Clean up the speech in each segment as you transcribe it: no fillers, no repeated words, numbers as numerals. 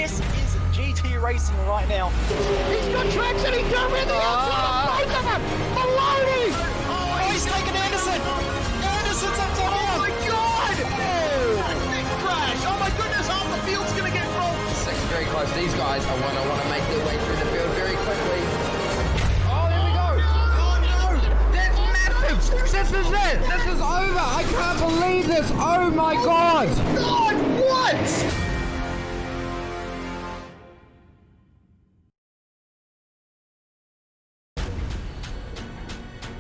This is GT racing right now. He's got traction, he's going around the outside of both of them! Maloney! Oh, he's taken Anderson! Anderson's up top! Oh my god! Oh, big crash! Oh my goodness, half the field's gonna get rolled! Second very close. These guys are want to make their way through the field very quickly. Oh, there we go! Oh no! That's massive! This is it! This is over! I can't believe this! Oh my god! God, what?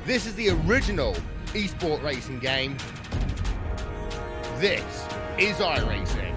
This is the original esport racing game. This is iRacing.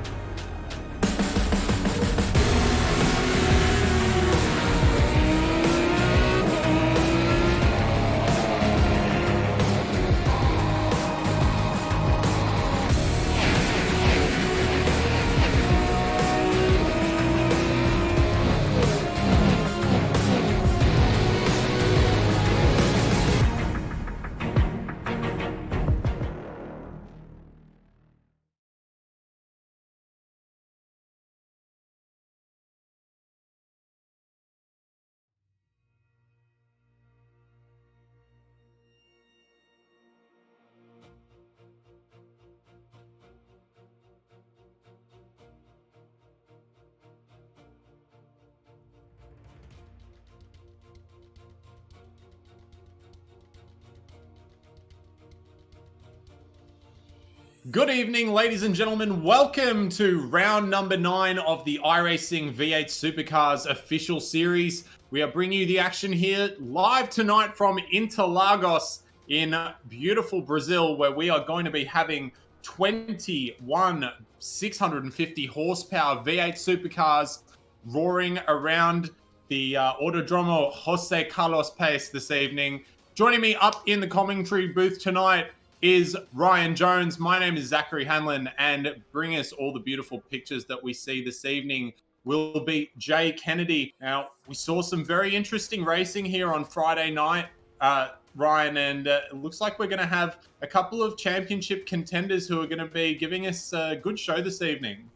Good evening, ladies and gentlemen. Welcome to round number 9 of the iRacing V8 Supercars official series. We are bringing you the action here live tonight from Interlagos in beautiful Brazil, where we are going to be having 21 650 horsepower V8 Supercars roaring around the Autodromo Jose Carlos Pace this evening. Joining me up in the commentary booth tonight is Ryan Jones. My name is Zachary Hanlon, and bringing us all the beautiful pictures that we see this evening will be Jay Kennedy. Now, we saw some very interesting racing here on Friday night, Ryan, and it looks like we're going to have a couple of championship contenders who are going to be giving us a good show this evening.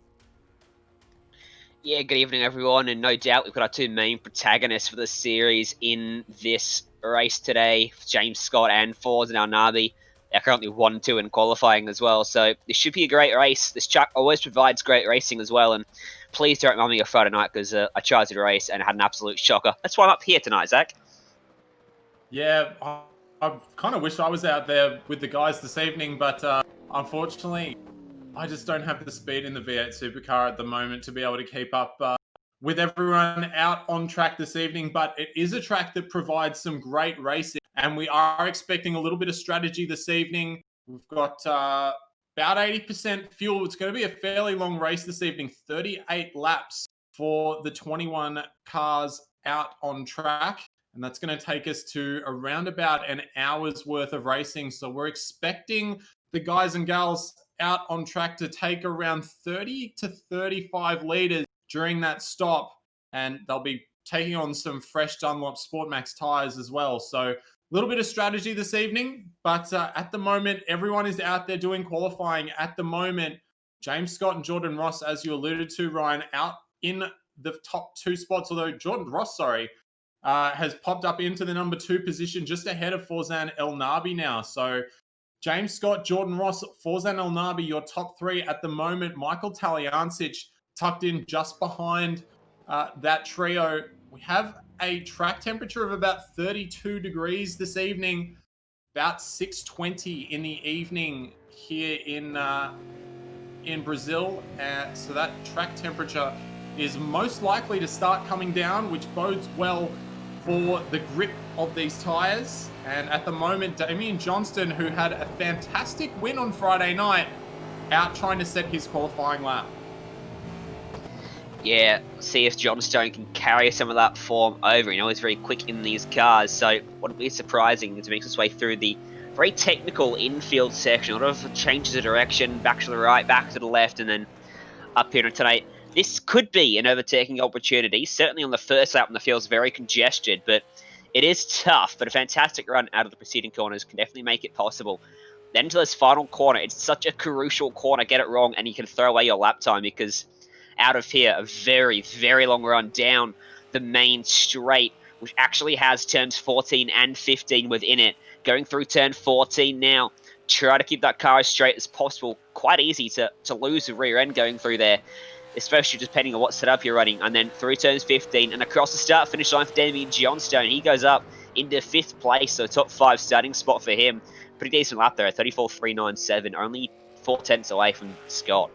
Yeah, good evening, everyone, and no doubt we've got our two main protagonists for the series in this race today, James Scott and Forza Alnabi. They're currently 1-2 in qualifying as well, so this should be a great race. This track always provides great racing as well, and please don't remind me of Friday night because I tried to race and had an absolute shocker. That's why I'm up here tonight, Zach. Yeah, I kind of wish I was out there with the guys this evening, but unfortunately, I just don't have the speed in the V8 Supercar at the moment to be able to keep up with everyone out on track this evening. But it is a track that provides some great racing, and we are expecting a little bit of strategy this evening. We've got about 80% fuel. It's going to be a fairly long race this evening, 38 laps for the 21 cars out on track. And that's going to take us to around about an hour's worth of racing. So we're expecting the guys and gals out on track to take around 30 to 35 litres during that stop. And they'll be taking on some fresh Dunlop Sport Max tyres as well. So a little bit of strategy this evening. But at the moment, everyone is out there doing qualifying. At the moment, James Scott and Jordan Ross, as you alluded to, Ryan, out in the top 2 spots. Although Jordan Ross, has popped up into the number 2 position just ahead of Forzan Elnabi now. So James Scott, Jordan Ross, Forzan Elnabi, your top 3 at the moment. Michael Taliancic tucked in just behind that trio. We have a track temperature of about 32 degrees this evening, about 6:20 in the evening here in Brazil. So that track temperature is most likely to start coming down, which bodes well for the grip of these tyres. And at the moment, Damian Johnston, who had a fantastic win on Friday night, out trying to set his qualifying lap. Yeah, see if Johnstone can carry some of that form over. You know, he's very quick in these cars, so wouldn't be surprising as he makes his way through the very technical infield section. A lot of changes of direction, back to the right, back to the left, and then up here tonight. This could be an overtaking opportunity. Certainly on the first lap when the field's very congested, but it is tough. But a fantastic run out of the preceding corners can definitely make it possible. Then to this final corner, it's such a crucial corner. Get it wrong and you can throw away your lap time because out of here. A very, very long run down the main straight, which actually has turns 14 and 15 within it. Going through turn 14 now. Try to keep that car as straight as possible. Quite easy to lose the rear end going through there, especially depending on what setup you're running. And then through turns 15 and across the start-finish line for Damien Johnstone. He goes up into 5th place, so top 5 starting spot for him. Pretty decent lap there, 34.397, only 4 tenths away from Scott.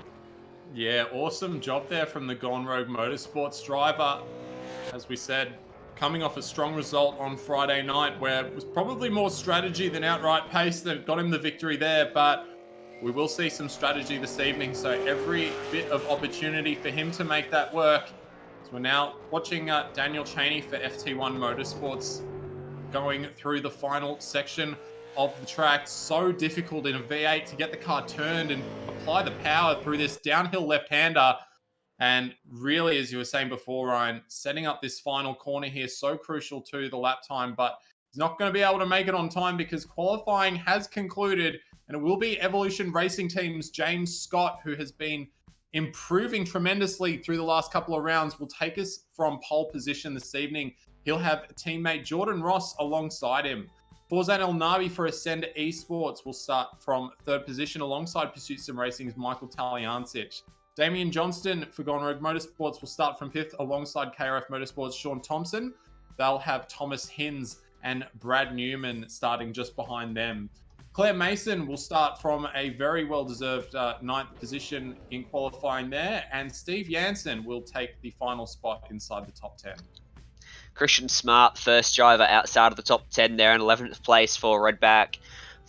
Yeah, awesome job there from the Gone Rogue Motorsports driver. As we said, coming off a strong result on Friday night where it was probably more strategy than outright pace that got him the victory there, but we will see some strategy this evening, so every bit of opportunity for him to make that work. So we're now watching Daniel Cheney for FT1 Motorsports going through the final section of the track. So difficult in a V8 to get the car turned and apply the power through this downhill left-hander. And really, as you were saying before, Ryan, setting up this final corner here, so crucial to the lap time, but he's not going to be able to make it on time because qualifying has concluded, and it will be Evolution Racing Team's James Scott, who has been improving tremendously through the last couple of rounds, will take us from pole position this evening. He'll have teammate Jordan Ross alongside him. Forzan El Nabi for Ascend Esports will start from 3rd position alongside Pursuit Sim Racing's Michael Talyancic. Damien Johnston for Gone Rogue Motorsports will start from 5th alongside KRF Motorsports' Sean Thompson. They'll have Thomas Hinz and Brad Newman starting just behind them. Claire Mason will start from a very well-deserved 9th position in qualifying there, and Steve Jansen will take the final spot inside the top 10. Christian Smart, first driver outside of the top 10 there in 11th place for Redback.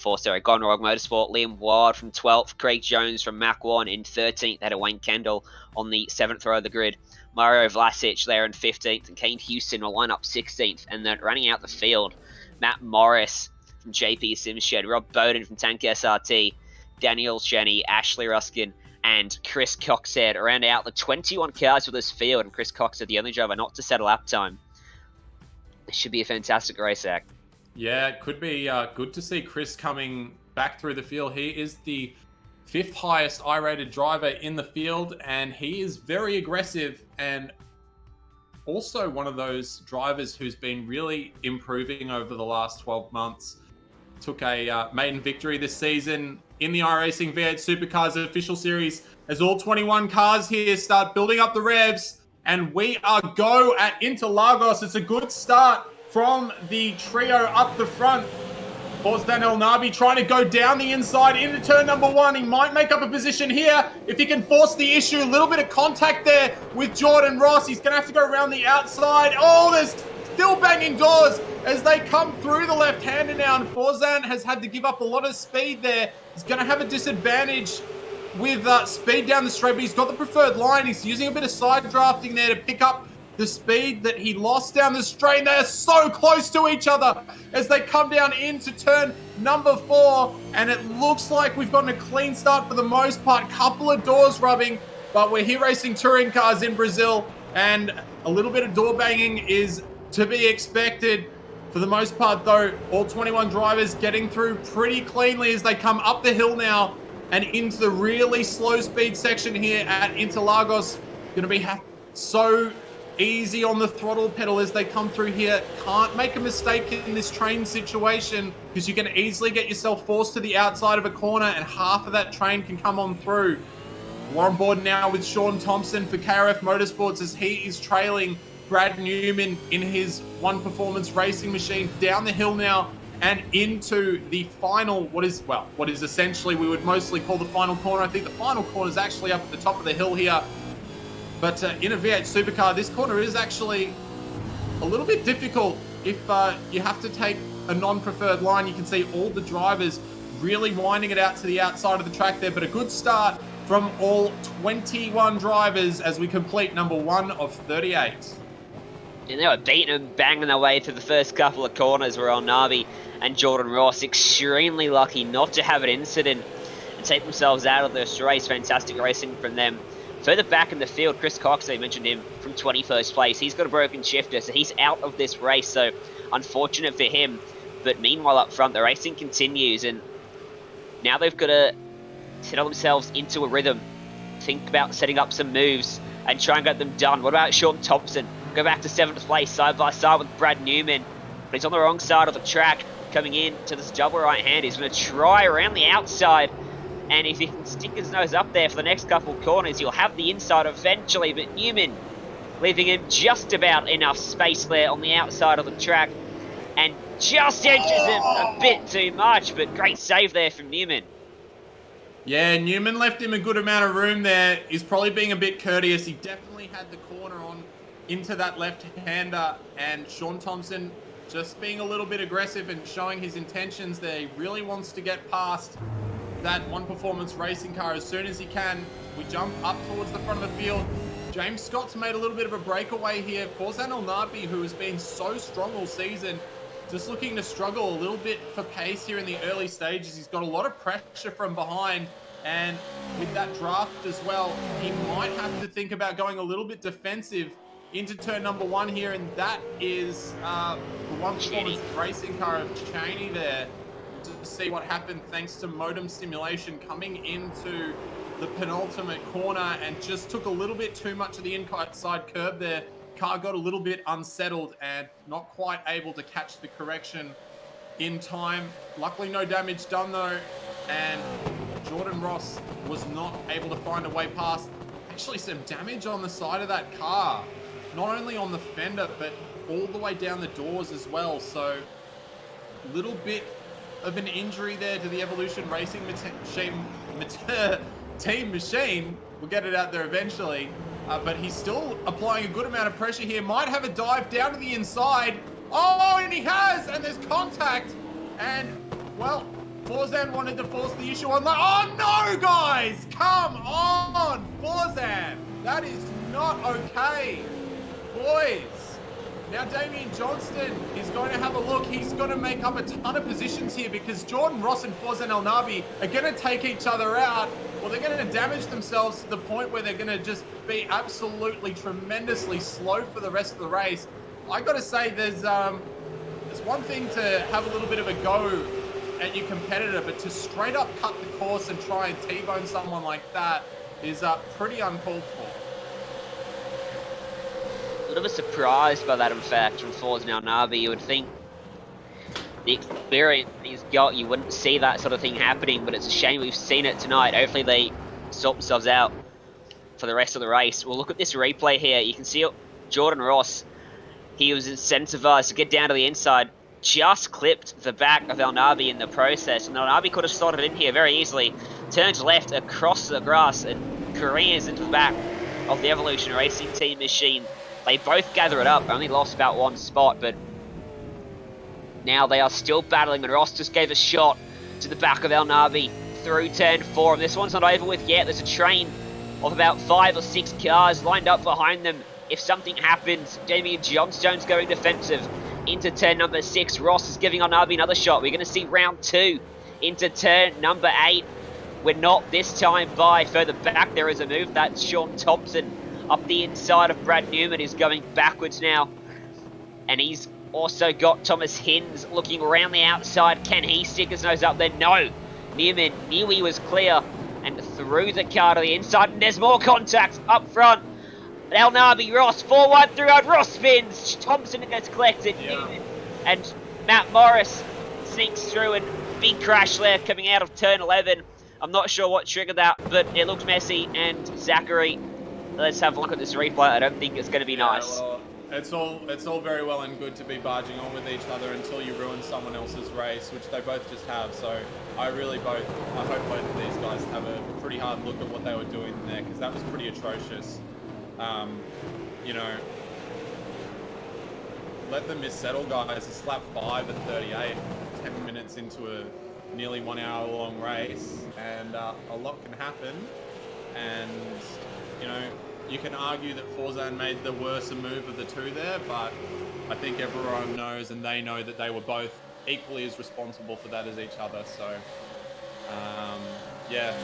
Gone Rogue Motorsport, Liam Ward from 12th, Craig Jones from Mac 1 in 13th, ahead of Wayne Kendall on the 7th row of the grid. Mario Vlasic there in 15th, and Kane Houston will line up 16th, and then running out the field, Matt Morris from JP Simshed, Rob Bowden from Tank SRT, Daniel Cheney, Ashley Ruskin, and Chris Coxhead round out the 21 cars for this field, and Chris Coxhead the only driver not to settle lap time. This should be a fantastic race act. Yeah, it could be good to see Chris coming back through the field. He is the 5th highest I-rated driver in the field, and he is very aggressive and also one of those drivers who's been really improving over the last 12 months. Took a maiden victory this season in the iRacing V8 Supercars official series as all 21 cars here start building up the revs, and we are go at Interlagos. It's a good start from the trio up the front. Forzan El Nabi trying to go down the inside into turn number 1. He might make up a position here if he can force the issue. A little bit of contact there with Jordan Ross. He's going to have to go around the outside. Oh, there's still banging doors as they come through the left-hander now. And Forzan has had to give up a lot of speed there. He's going to have a disadvantage with speed down the straight, but he's got the preferred line. He's using a bit of side drafting there to pick up the speed that he lost down the straight. They're so close to each other as they come down into turn number 4, and it looks like we've gotten a clean start for the most part. Couple of doors rubbing, but we're here racing touring cars in Brazil, and a little bit of door banging is to be expected. For the most part though, all 21 drivers getting through pretty cleanly as they come up the hill now and into the really slow speed section here at Interlagos. Going to be so easy on the throttle pedal as they come through here. Can't make a mistake in this train situation because you can easily get yourself forced to the outside of a corner and half of that train can come on through. We're on board now with Sean Thompson for KRF Motorsports as he is trailing Brad Newman in his One Performance racing machine down the hill now and into the final, what is essentially we would mostly call the final corner. I think the final corner is actually up at the top of the hill here. But in a V8 Supercar, this corner is actually a little bit difficult if you have to take a non-preferred line. You can see all the drivers really winding it out to the outside of the track there, but a good start from all 21 drivers as we complete number 1 of 38. And they were beating and banging their way through the first couple of corners where El Nabi and Jordan Ross extremely lucky not to have an incident and take themselves out of this race. Fantastic racing from them. Further back in the field, Chris Cox, I mentioned him, from 21st place. He's got a broken shifter, so he's out of this race, so unfortunate for him. But meanwhile, up front, the racing continues, and now they've got to settle themselves into a rhythm, think about setting up some moves, and try and get them done. What about Sean Thompson? Go back to 7th place, side by side with Brad Newman. But he's on the wrong side of the track, coming in to this double right hand. He's going to try around the outside. And if he can stick his nose up there for the next couple corners, he'll have the inside eventually. But Newman leaving him just about enough space there on the outside of the track. And just edges him a bit too much, but great save there from Newman. Yeah, Newman left him a good amount of room there. He's probably being a bit courteous. He definitely had the corner on into that left-hander, and Sean Thompson just being a little bit aggressive and showing his intentions there. He really wants to get past that One Performance racing car as soon as he can. We jump up towards the front of the field. James Scott's made a little bit of a breakaway here. Forzan El-Nabi, who has been so strong all season, just looking to struggle a little bit for pace here in the early stages. He's got a lot of pressure from behind, and with that draft as well, he might have to think about going a little bit defensive into turn number 1 here, and that is the One Performance racing car of Cheney there to see what happened thanks to modem stimulation coming into the penultimate corner and just took a little bit too much of the inside curb there. Car got a little bit unsettled and not quite able to catch the correction in time. Luckily no damage done though, and Jordan Ross was not able to find a way past. Actually some damage on the side of that car, not only on the fender but all the way down the doors as well. So a little bit of an injury there to the Evolution Racing team machine. We'll get it out there eventually. But he's still applying a good amount of pressure here. Might have a dive down to the inside. Oh, and he has! And there's contact. And, well, Forzan wanted to force the issue on. Oh, no, guys! Come on, Forzan! That is not okay. Boys. Now, Damien Johnston is going to have a look. He's going to make up a ton of positions here because Jordan Ross and Forzan El-Nabi are going to take each other out. Well, they're going to damage themselves to the point where they're going to just be absolutely tremendously slow for the rest of the race. I got to say, there's one thing to have a little bit of a go at your competitor, but to straight up cut the course and try and T-bone someone like that is pretty uncalled for. A little bit surprised by that, in fact, from Forzan El-Nabi. You would think the experience he's got, you wouldn't see that sort of thing happening, but it's a shame we've seen it tonight. Hopefully they sort themselves out for the rest of the race. We'll look at this replay here. You can see Jordan Ross, he was incentivized to get down to the inside, just clipped the back of El-Nabi in the process, and El-Nabi could have slotted in here very easily, turns left across the grass and careers into the back of the Evolution Racing team machine. They both gather it up, only lost about one spot, but now they are still battling, and Ross just gave a shot to the back of El-Nabi through turn 4. And this one's not over with yet. There's a train of about 5 or 6 cars lined up behind them. If something happens, Damien Johnstone's going defensive into turn number 6. Ross is giving El-Nabi another shot. We're going to see round 2 into turn number 8. We're not this time by further back. There is a move. That's Sean Thompson up the inside of Brad Newman. Is going backwards now. And he's also got Thomas Hins looking around the outside. Can he stick his nose up there? No. Newman knew he was clear and threw the car to the inside. And there's more contact up front. El-Nabi, Ross, 4-1 through. Ross spins. Thompson gets collected. Yeah. Newman and Matt Morris sneaks through, and big crash there coming out of turn 11. I'm not sure what triggered that, but it looked messy. And Zachary, let's have a look at this replay. I don't think it's going to be nice. Well, it's all very well and good to be barging on with each other until you ruin someone else's race, which they both just have. So I hope both of these guys have a pretty hard look at what they were doing there, because that was pretty atrocious. You know, let them missettle, guys. It's lap 5 at 38, 10 minutes into a nearly 1 hour long race, and a lot can happen. And you know, you can argue that Forzan made the worser move of the two there, but I think everyone knows, and they know, that they were both equally as responsible for that as each other. So yeah,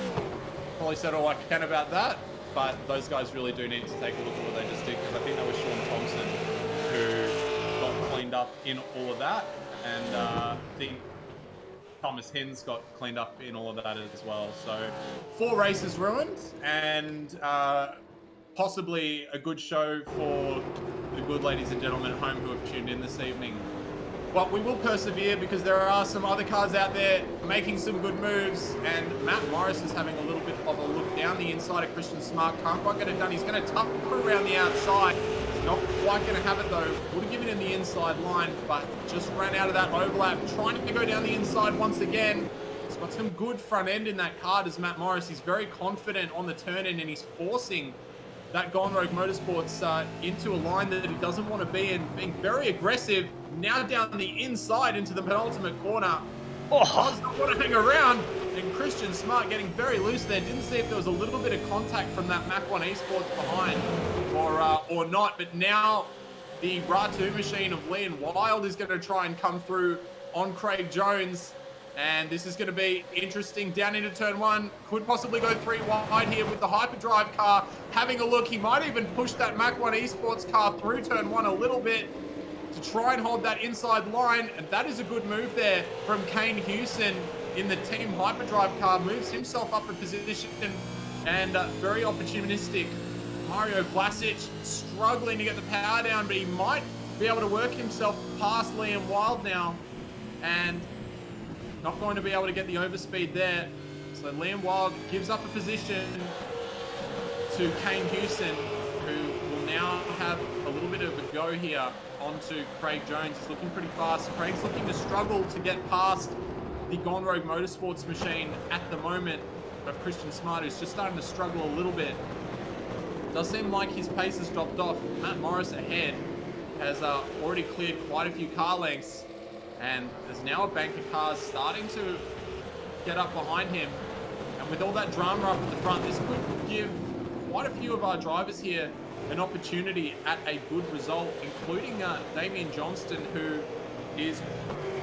probably said all I can about that, but those guys really do need to take a look at what they just did, because I think that was Sean Thompson who got cleaned up in all of that, and I think Thomas Hins got cleaned up in all of that as well. So 4 races ruined, and possibly a good show for the good ladies and gentlemen at home who have tuned in this evening. But we will persevere because there are some other cars out there making some good moves, and Matt Morris is having a little bit of a look down the inside of Christian Smart. Can't quite get it done. He's going to tuck around the outside. He's not quite going to have it though. Would have given him the inside line, but just ran out of that overlap. Trying to go down the inside once again. He's got some good front end in that car, does Matt Morris. He's very confident on the turn in, and he's forcing that Gone Rogue Motorsports into a line that he doesn't want to be in, being very aggressive. Now down the inside into the penultimate corner. Does not want to hang around. And Christian Smart getting very loose there. Didn't see if there was a little bit of contact from that Mach 1 Esports behind or not. But now the Ratu machine of Liam Wild is going to try and come through on Craig Jones. And this is going to be interesting down into turn one. Could possibly go 3 wide here with the hyperdrive car. Having a look, he might even push that Mach 1 Esports car through turn one a little bit to try and hold that inside line. And that is a good move there from Kane Hewson in the team hyperdrive car. Moves himself up a position and very opportunistic. Mario Vlasic struggling to get the power down, but he might be able to work himself past Liam Wild now. And not going to be able to get the overspeed there. So Liam Wild gives up a position to Kane Hewson, who will now have a little bit of a go here onto Craig Jones. He's looking pretty fast. Craig's looking to struggle to get past the Gone Rogue Motorsports machine at the moment of Christian Smart, who's just starting to struggle a little bit. Does seem like his pace has dropped off. Matt Morris ahead has already cleared quite a few car lengths, and there's now a bank of cars starting to get up behind him. And with all that drama up at the front, this could give quite a few of our drivers here an opportunity at a good result, including Damien Johnston, who is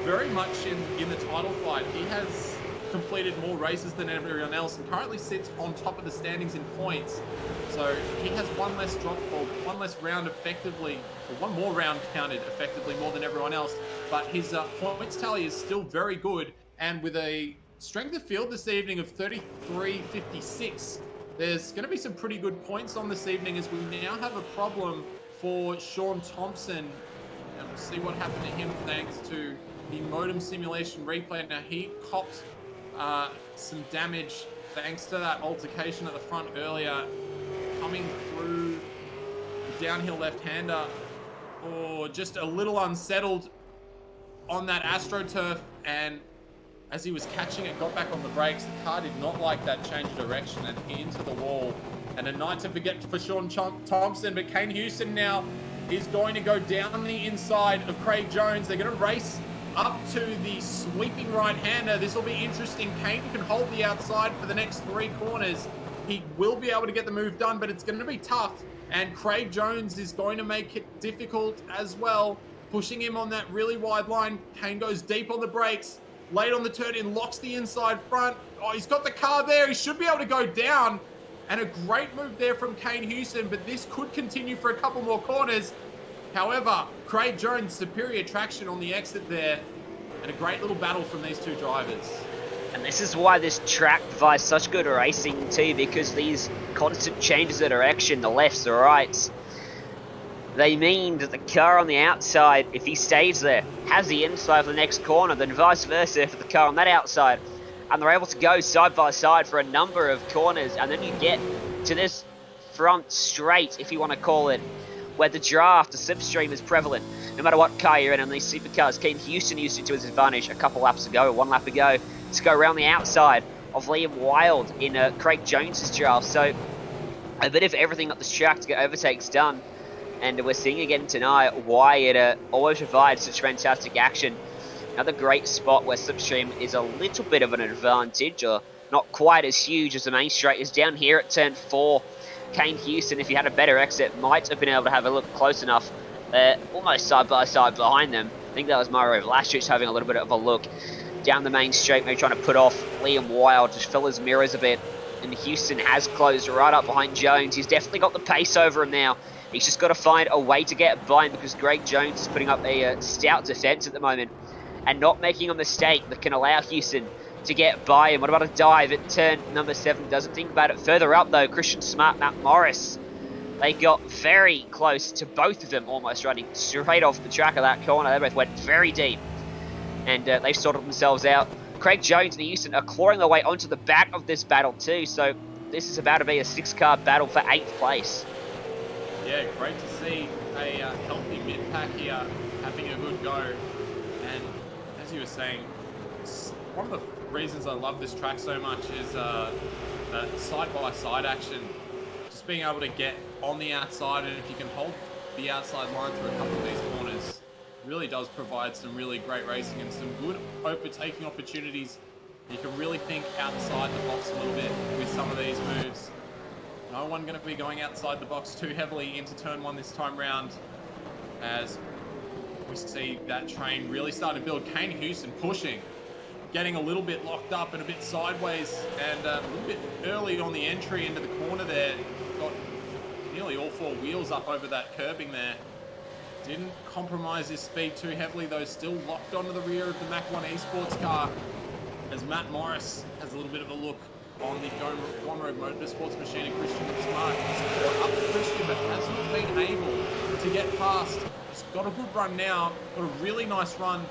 very much in the title fight. He has completed more races than everyone else and currently sits on top of the standings in points. So he has one less drop ball, one less round effectively, or one more round counted effectively more than everyone else. But his points tally is still very good. And with a strength of field this evening of 33.56, there's going to be some pretty good points on this evening, as we now have a problem for Sean Thompson. And we'll see what happened to him thanks to the modem simulation replay. Now he copped some damage thanks to that altercation at the front earlier, coming through the downhill left-hander, or just a little unsettled on that AstroTurf, and as he was catching it, got back on the brakes. The car did not like that change of direction and into the wall. And a night to forget for Sean Thompson, but Kane Hewson now is going to go down the inside of Craig Jones. They're going to race up to the sweeping right-hander. This will be interesting. Kane can hold the outside for the next 3 corners. He will be able to get the move done, but it's going to be tough. And Craig Jones is going to make it difficult as well, pushing him on that really wide line. Kane goes deep on the brakes, late on the turn in, locks the inside front. Oh, he's got the car there. He should be able to go down. And a great move there from Kane Hewson, but this could continue for a couple more corners. However, Craig Jones, superior traction on the exit there, and a great little battle from these two drivers. And this is why this track provides such good racing too, because these constant changes of direction, the lefts, the rights, they mean that the car on the outside, if he stays there, has the inside for the next corner, then vice versa for the car on that outside. And they're able to go side by side for a number of corners, and then you get to this front straight, if you want to call it, where the draft, the slipstream is prevalent, no matter what car you're in on these supercars. Kane Hewson used it to his advantage a couple laps ago, 1 lap ago, to go around the outside of Liam Wild in Craig Jones's draft. So a bit of everything up this track to get overtakes done, and we're seeing again tonight why it always provides such fantastic action. Another great spot where slipstream is a little bit of an advantage, or not quite as huge as the main straight, is down here at turn 4. Kane Hewson, if he had a better exit, might have been able to have a look close enough, almost side by side behind them. I think that was Mario Vlasic having a little bit of a look down the main straight, maybe trying to put off Liam Wild, just fill his mirrors a bit. And Hewson has closed right up behind Jones. He's definitely got the pace over him now. He's just got to find a way to get by him, because Craig Jones is putting up a stout defense at the moment and not making a mistake that can allow Hewson to get by him. What about a dive at turn number 7? Doesn't think about it. Further up though, Christian Smart, Matt Morris They got very close to both of them almost running straight off the track of that corner. They both went very deep. And they've sorted themselves out. Craig Jones and Houston are clawing their way onto the back of this battle too. So this is about to be a 6-car battle for 8th place. Yeah, great to see a healthy mid-pack here having a good go. And as you were saying, one of the reasons I love this track so much is that side-by-side action. Just being able to get on the outside, and if you can hold the outside line through a couple of these corners, really does provide some really great racing and some good overtaking opportunities. You can really think outside the box a little bit with some of these moves. No one going to be going outside the box too heavily into turn 1 this time round, as we see that train really starting to build. Kane Houston pushing, getting a little bit locked up and a bit sideways, and a little bit early on the entry into the corner there. Got nearly all 4 wheels up over that curbing there. Didn't compromise his speed too heavily though, still locked onto the rear of the Mach 1 Esports car, as Matt Morris has a little bit of a look on the One Road Motorsports machine, and Christian Smart. He's caught up to Christian but has not been able to get past. He's got a good run now, got a really nice run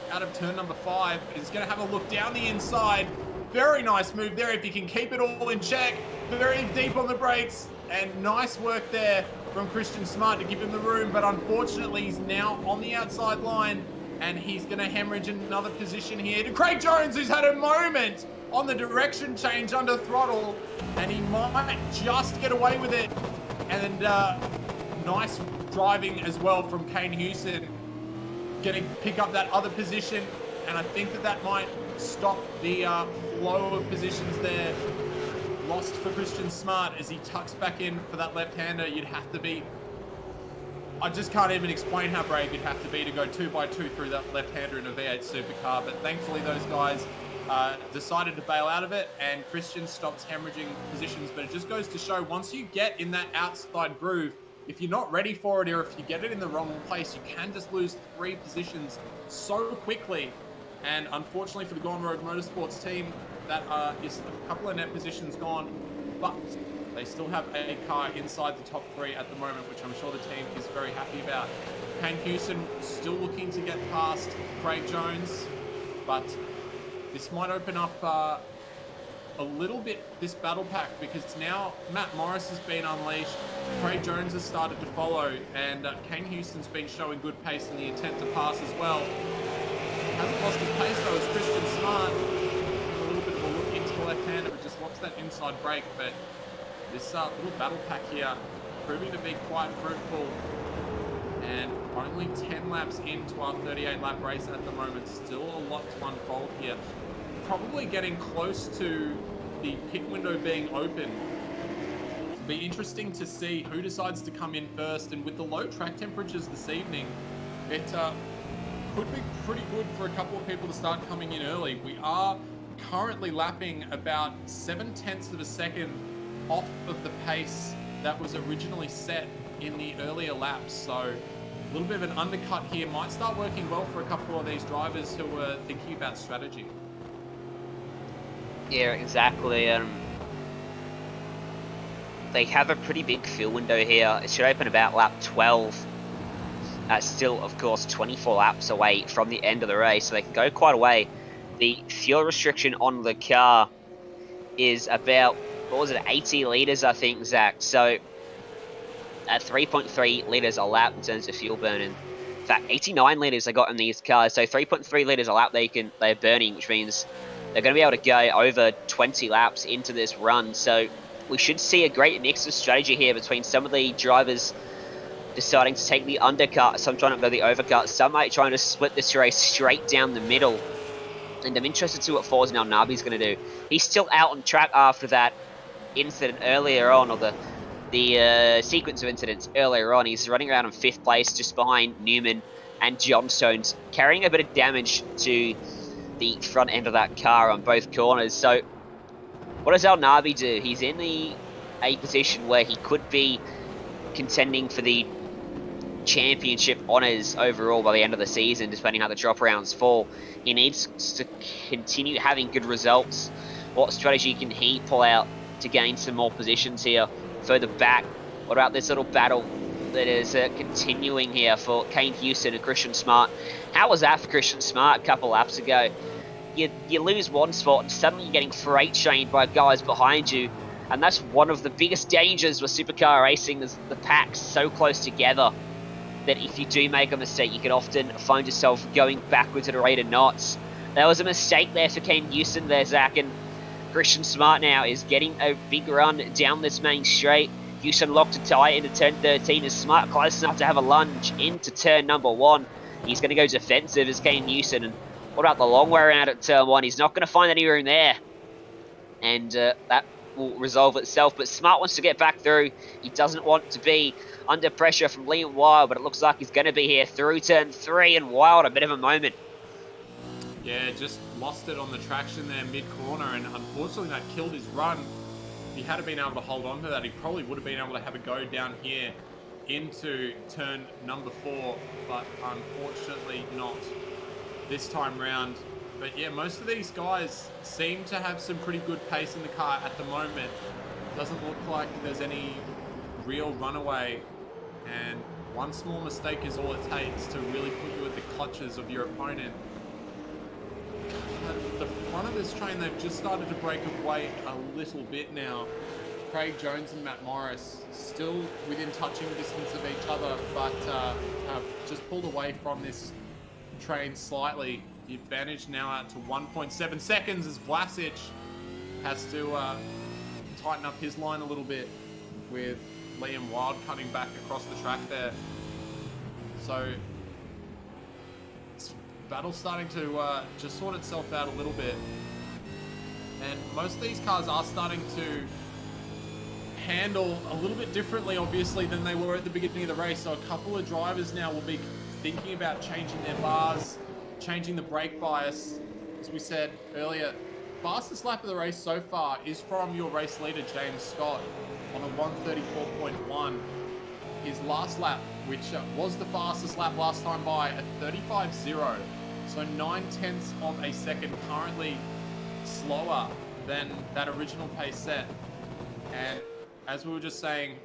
out of turn number 5. He's going to have a look down the inside. Very nice move there if he can keep it all in check. Very deep on the brakes, and nice work there from Christian Smart to give him the room, but unfortunately he's now on the outside line, and he's going to hemorrhage another position here to Craig Jones, who's had a moment on the direction change under throttle, and he might just get away with it. And nice driving as well from Kane Houston, getting pick up that other position, and I think that might stop the flow of positions there. Lost for Christian Smart as he tucks back in for that left-hander. You'd have to be... I just can't even explain how brave you'd have to be to go 2x2 through that left-hander in a V8 Supercar, but thankfully those guys decided to bail out of it, and Christian stops hemorrhaging positions. But it just goes to show, once you get in that outside groove, if you're not ready for it, or if you get it in the wrong place, you can just lose 3 positions so quickly. And unfortunately for the Gone Road Motorsports team, that is a couple of net positions gone, but they still have a car inside the top 3 at the moment, which I'm sure the team is very happy about. Kane Houston still looking to get past Craig Jones, but this might open up a little bit this battle pack, because now Matt Morris has been unleashed, Craig Jones has started to follow, and Kane Houston's been showing good pace in the attempt to pass as well. Hasn't lost his pace though, as Christian Smart. A little bit of a look into the left-hander, but just locks that inside brake. But this little battle pack here proving to be quite fruitful. And only 10 laps into our 38-lap race at the moment. Still a lot to unfold here. Probably getting close to the pit window being open. It'll be interesting to see who decides to come in first. And with the low track temperatures this evening, it could be pretty good for a couple of people to start coming in early. We are currently lapping about 0.7 of a second off of the pace that was originally set in the earlier laps. So a little bit of an undercut here might start working well for a couple of these drivers who are thinking about strategy. Yeah, exactly. They have a pretty big fuel window here. It should open about lap 12. Still, of course, 24 laps away from the end of the race, so they can go quite a way. The fuel restriction on the car is about, what was it, 80 litres, I think, Zach. So, at 3.3 litres a lap in terms of fuel burn. In fact, 89 litres they got in these cars, so 3.3 litres a lap they're burning, which means they're going to be able to go over 20 laps into this run. So, we should see a great mix of strategy here between some of the drivers deciding to take the undercut, some trying to go the overcut, some might trying to split this race straight down the middle. And I'm interested to see what Forza Al Nabi's going to do. He's still out on track after that incident earlier on, or the sequence of incidents earlier on. He's running around in 5th place, just behind Newman and John Stones, carrying a bit of damage to the front end of that car on both corners. So what does Al Nabi do? He's in a position where he could be contending for the championship honours overall by the end of the season, depending how the drop rounds fall. He needs to continue having good results. What strategy can he pull out to gain some more positions here further back What about this little battle that is continuing here for Kane Houston and Christian Smart? How was that for Christian Smart a couple laps ago? You lose one spot and suddenly you're getting freight trained by guys behind you, and that's one of the biggest dangers with supercar racing, is the pack's so close together that if you do make a mistake, you can often find yourself going backwards at a rate of knots. There was a mistake there for Kane Houston there, Zach, and Christian Smart now is getting a big run down this main straight. Houston locked a tie into turn 13. Is Smart close enough to have a lunge into turn number 1? He's going to go defensive as Kane Houston. And what about the long way around at turn 1? He's not going to find any room there. And that will resolve itself. But Smart wants to get back through. He doesn't want to be under pressure from Liam Wild, but it looks like he's going to be here through turn 3. And Wild, a bit of a moment. Yeah, just lost it on the traction there mid-corner, and unfortunately that killed his run. If he had been able to hold on to that, he probably would have been able to have a go down here into turn number 4, but unfortunately not this time round. But yeah, most of these guys seem to have some pretty good pace in the car at the moment. Doesn't look like there's any real runaway, and one small mistake is all it takes to really put you at the clutches of your opponent. At the front of this train, they've just started to break away a little bit now. Craig Jones and Matt Morris still within touching distance of each other, but have just pulled away from this train slightly. The advantage now out to 1.7 seconds as Vlasic has to tighten up his line a little bit, with Liam Wild coming back across the track there. So battle's starting to just sort itself out a little bit, and most of these cars are starting to handle a little bit differently, obviously, than they were at the beginning of the race. So a couple of drivers now will be thinking about changing their bars, changing the brake bias. As we said earlier, fastest lap of the race so far is from your race leader James Scott on a 1:34.1. His last lap, which was the fastest lap last time by, a 35.0. So 9/10 of a second, currently slower than that original pace set. And as we were just saying,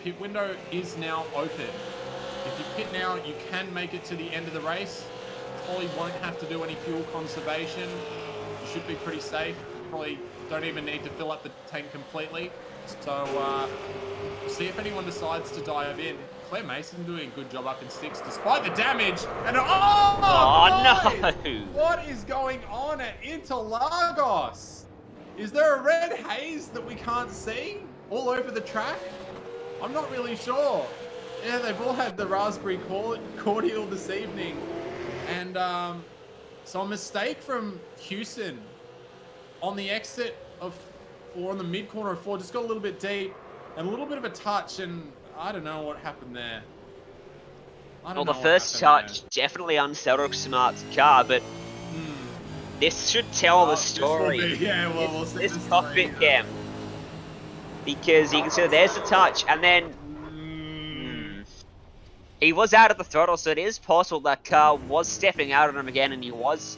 pit window is now open. If you pit now, you can make it to the end of the race. Probably won't have to do any fuel conservation. You should be pretty safe. Probably don't even need to fill up the tank completely. So see if anyone decides to dive in. Claire Mason doing a good job up in sticks despite the damage. And Oh, no! What is going on at Interlagos? Is there a red haze that we can't see all over the track? I'm not really sure. Yeah, they've all had the raspberry cordial this evening. And so a mistake from Houston on the exit of 4, on the mid corner of 4, just got a little bit deep and a little bit of a touch, and I don't know what happened there. Well, the first touch definitely unsettled Smart's car, but this should tell the story. We'll see this the story, cockpit cam. Because you can see there's the touch, and then he was out of the throttle, so it is possible that car was stepping out on him again, and he was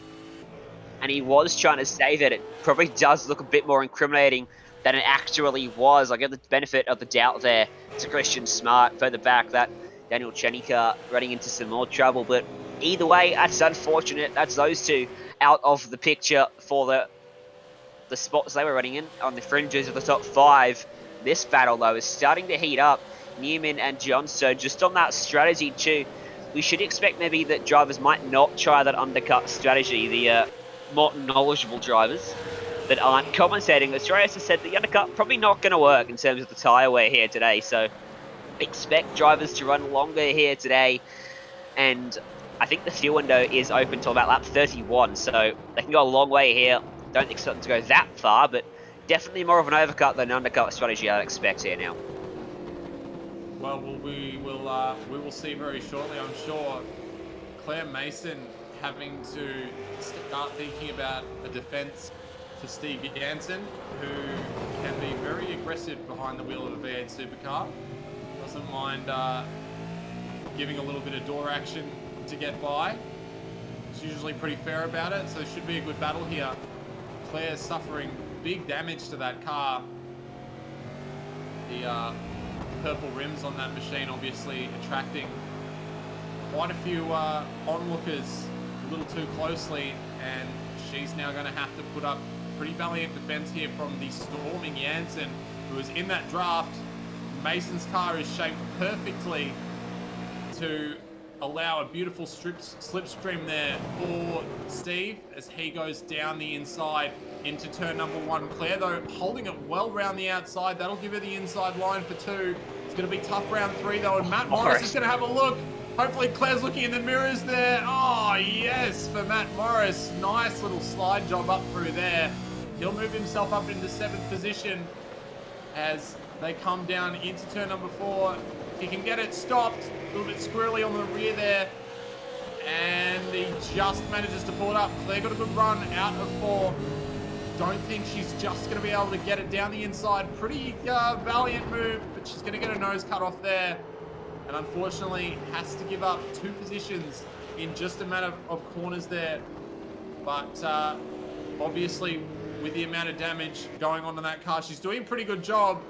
trying to save it. It probably does look a bit more incriminating than it actually was. I give the benefit of the doubt there to Christian Smart. Further back, that Daniel Cheney car running into some more trouble, but either way, that's unfortunate. That's those two out of the picture for the spots they were running in on the fringes of the top 5. This battle, though, is starting to heat up. Newman and Johnstone just on that strategy too. We should expect maybe that drivers might not try that undercut strategy. The more knowledgeable drivers that aren't commentating. Australia has said the undercut probably not going to work in terms of the tyre wear here today. So expect drivers to run longer here today. And I think the fuel window is open till about lap 31. So they can go a long way here. Don't expect them to go that far, but definitely more of an overcut than an undercut strategy I'd expect here now. Well, we will see very shortly, I'm sure. Claire Mason having to start thinking about a defence for Steve Jansen, who can be very aggressive behind the wheel of a V8 supercar. Doesn't mind giving a little bit of door action to get by. He's usually pretty fair about it, so it should be a good battle here. Claire's suffering big damage to that car. The purple rims on that machine, obviously attracting quite a few onlookers a little too closely, and she's now going to have to put up pretty valiant defense here from the storming Janssen, who is in that draft. Mason's car is shaped perfectly to allow a beautiful slipstream there for Steve as he goes down the inside into turn number 1. Claire, though, holding it well round the outside. That'll give her the inside line for 2. It's going to be tough round 3, though, and Matt Morris is going to have a look. Hopefully Claire's looking in the mirrors there. Oh, yes, for Matt Morris. Nice little slide job up through there. He'll move himself up into 7th position as they come down into turn number 4. If he can get it stopped, a little bit squirrely on the rear there. And he just manages to pull it up. Claire got a good run out of 4. Don't think she's just going to be able to get it down the inside. Pretty valiant move, but she's going to get her nose cut off there. And unfortunately has to give up 2 positions in just a matter of corners there. But obviously with the amount of damage going on in that car, she's doing a pretty good job.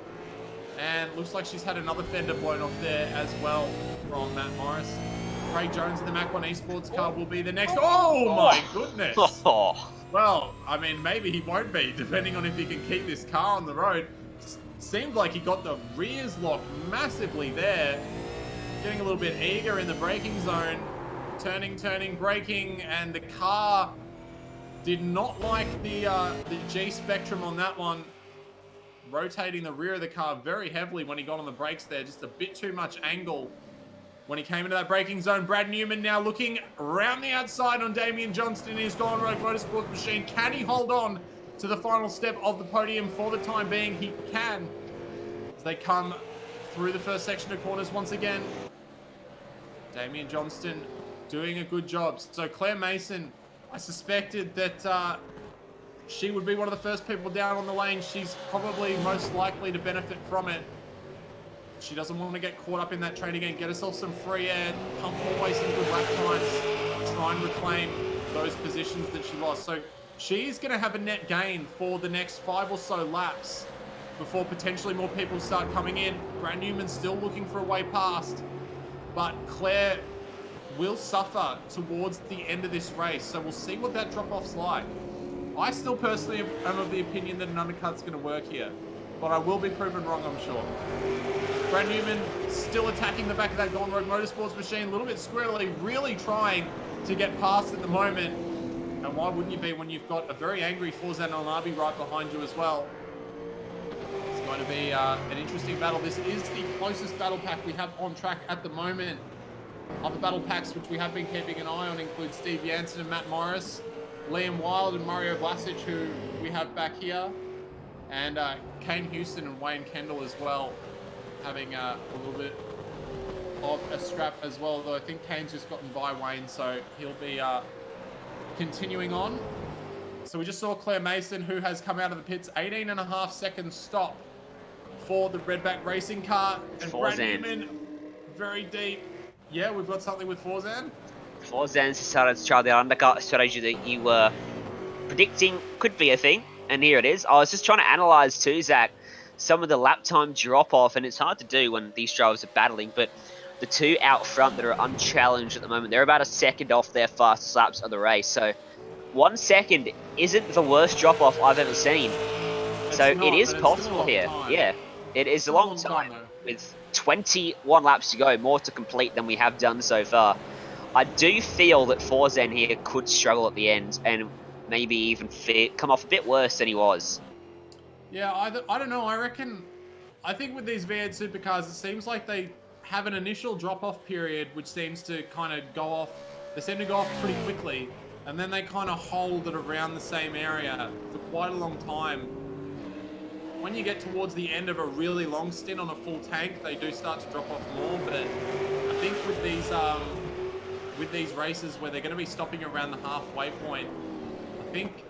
And looks like she's had another fender blown off there as well from Matt Morris. Craig Jones in the Mach 1 Esports car will be the next. Oh my goodness. Well, I mean, maybe he won't be, depending on if he can keep this car on the road. Seemed like he got the rears locked massively there. Getting a little bit eager in the braking zone. Turning, braking, and the car did not like the G Spectrum on that one. Rotating the rear of the car very heavily when he got on the brakes there. Just a bit too much angle when he came into that braking zone. Brad Newman now looking around the outside on Damian Johnston in his Golden Road Motorsports machine. Can he hold on to the final step of the podium? For the time being, he can. As they come through the first section of corners once again. Damian Johnston doing a good job. So Claire Mason, I suspected that she would be one of the first people down on the lane. She's probably most likely to benefit from it. She doesn't want to get caught up in that train again. Get herself some free air, pump away some good lap times, try and reclaim those positions that she lost. So she's going to have a net gain for the next 5 or so laps before potentially more people start coming in. Brad Newman's still looking for a way past, but Claire will suffer towards the end of this race. So we'll see what that drop-off's like. I still personally am of the opinion that an undercut's going to work here, but I will be proven wrong, I'm sure. Brad Newman still attacking the back of that Golden Road Motorsports machine, a little bit squirrely, really trying to get past at the moment. And why wouldn't you be when you've got a very angry Forzan Alnabi right behind you as well? It's going to be an interesting battle. This is the closest battle pack we have on track at the moment. Other battle packs which we have been keeping an eye on include Steve Janssen and Matt Morris, Liam Wilde and Mario Vlasic, who we have back here, and Kane Houston and Wayne Kendall as well, having a little bit of a scrap as well, though I think Kane's just gotten by Wayne, so he'll be continuing on. So we just saw Claire Mason, who has come out of the pits, 18.5 second stop for the Redback racing car, and Brad Newman very deep. Yeah, we've got something with Forzan. Forzan's decided to try the undercut strategy that you were predicting could be a thing, and here it is. I was just trying to analyze too, Zach, some of the lap time drop off, and it's hard to do when these drivers are battling, but the 2 out front that are unchallenged at the moment, they're about a second off their fastest laps of the race. So 1 second isn't the worst drop off I've ever seen. So it is possible here. Yeah, it is a long time with 21 laps to go, more to complete than we have done so far. I do feel that Forzan here could struggle at the end and maybe even come off a bit worse than he was. Yeah, I don't know. I think with these V8 supercars, it seems like they have an initial drop-off period, which seems to kind of go off. They seem to go off pretty quickly, and then they kind of hold it around the same area for quite a long time. When you get towards the end of a really long stint on a full tank, they do start to drop off more. But I think with these races where they're going to be stopping around the halfway point, I think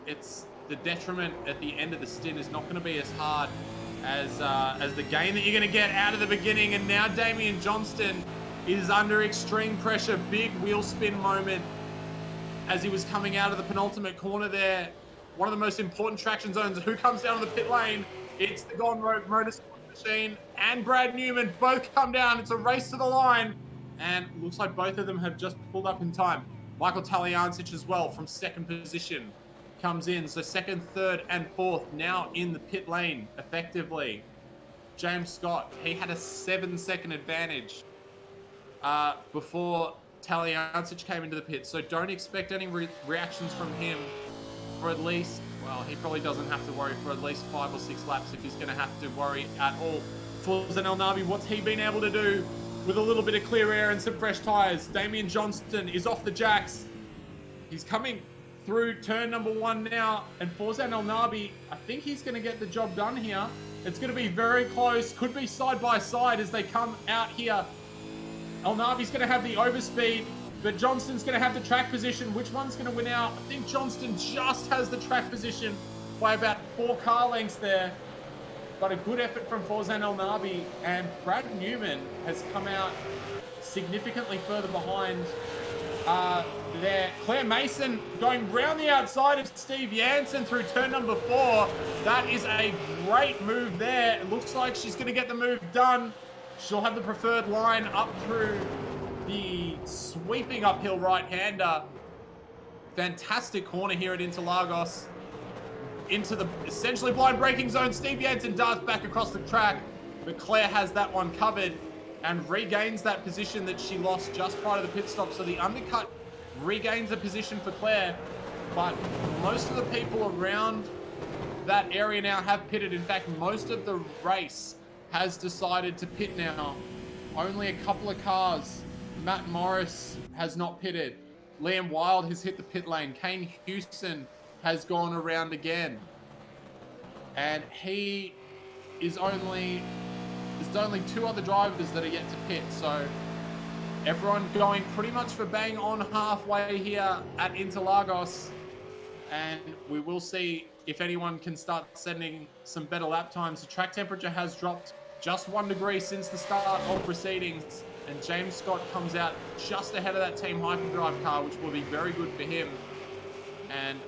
it's the detriment at the end of the stint is not going to be as hard as the gain that you're going to get out of the beginning. And now Damian Johnston is under extreme pressure. Big wheel spin moment as he was coming out of the penultimate corner there. One of the most important traction zones. Who comes down to the pit lane? It's the Golden Road Motorsports Machine and Brad Newman both come down. It's a race to the line. And looks like both of them have just pulled up in time. Michael Talyancic as well from second position comes in. So second, third, and fourth now in the pit lane effectively. James Scott, he had a 7-second advantage before Talyancic came into the pit. So don't expect any reactions from him for at least, well, he probably doesn't have to worry for at least 5 or 6 laps if he's going to have to worry at all. Forza El Nabi, what's he been able to do with a little bit of clear air and some fresh tyres? Damian Johnston is off the jacks. He's coming through turn number 1 now, and Forza El Nabi, I think he's going to get the job done here. It's going to be very close, could be side by side as they come out here. El Nabi's going to have the overspeed, but Johnston's going to have the track position. Which one's going to win out? I think Johnston just has the track position by about 4 car lengths there. But a good effort from Forzan El Nabi, and Brad Newman has come out significantly further behind there. Claire Mason going round the outside of Steve Jansen through turn number 4. That is a great move there. It looks like she's going to get the move done. She'll have the preferred line up through the sweeping uphill right-hander. Fantastic corner here at Interlagos. Into the essentially blind braking zone. Steve Jansen darts back across the track, but Claire has that one covered and regains that position that she lost just prior to the pit stop. So the undercut regains the position for Claire, but most of the people around that area now have pitted. In fact, most of the race has decided to pit now. Only a couple of cars. Matt Morris has not pitted. Liam Wilde has hit the pit lane. Kane Houston has gone around again. And he is only... There's only 2 other drivers that are yet to pit. So everyone going pretty much for bang on halfway here at Interlagos. And we will see if anyone can start sending some better lap times. The track temperature has dropped just 1 degree since the start of proceedings, and James Scott comes out just ahead of that Team Hyperdrive car, which will be very good for him. And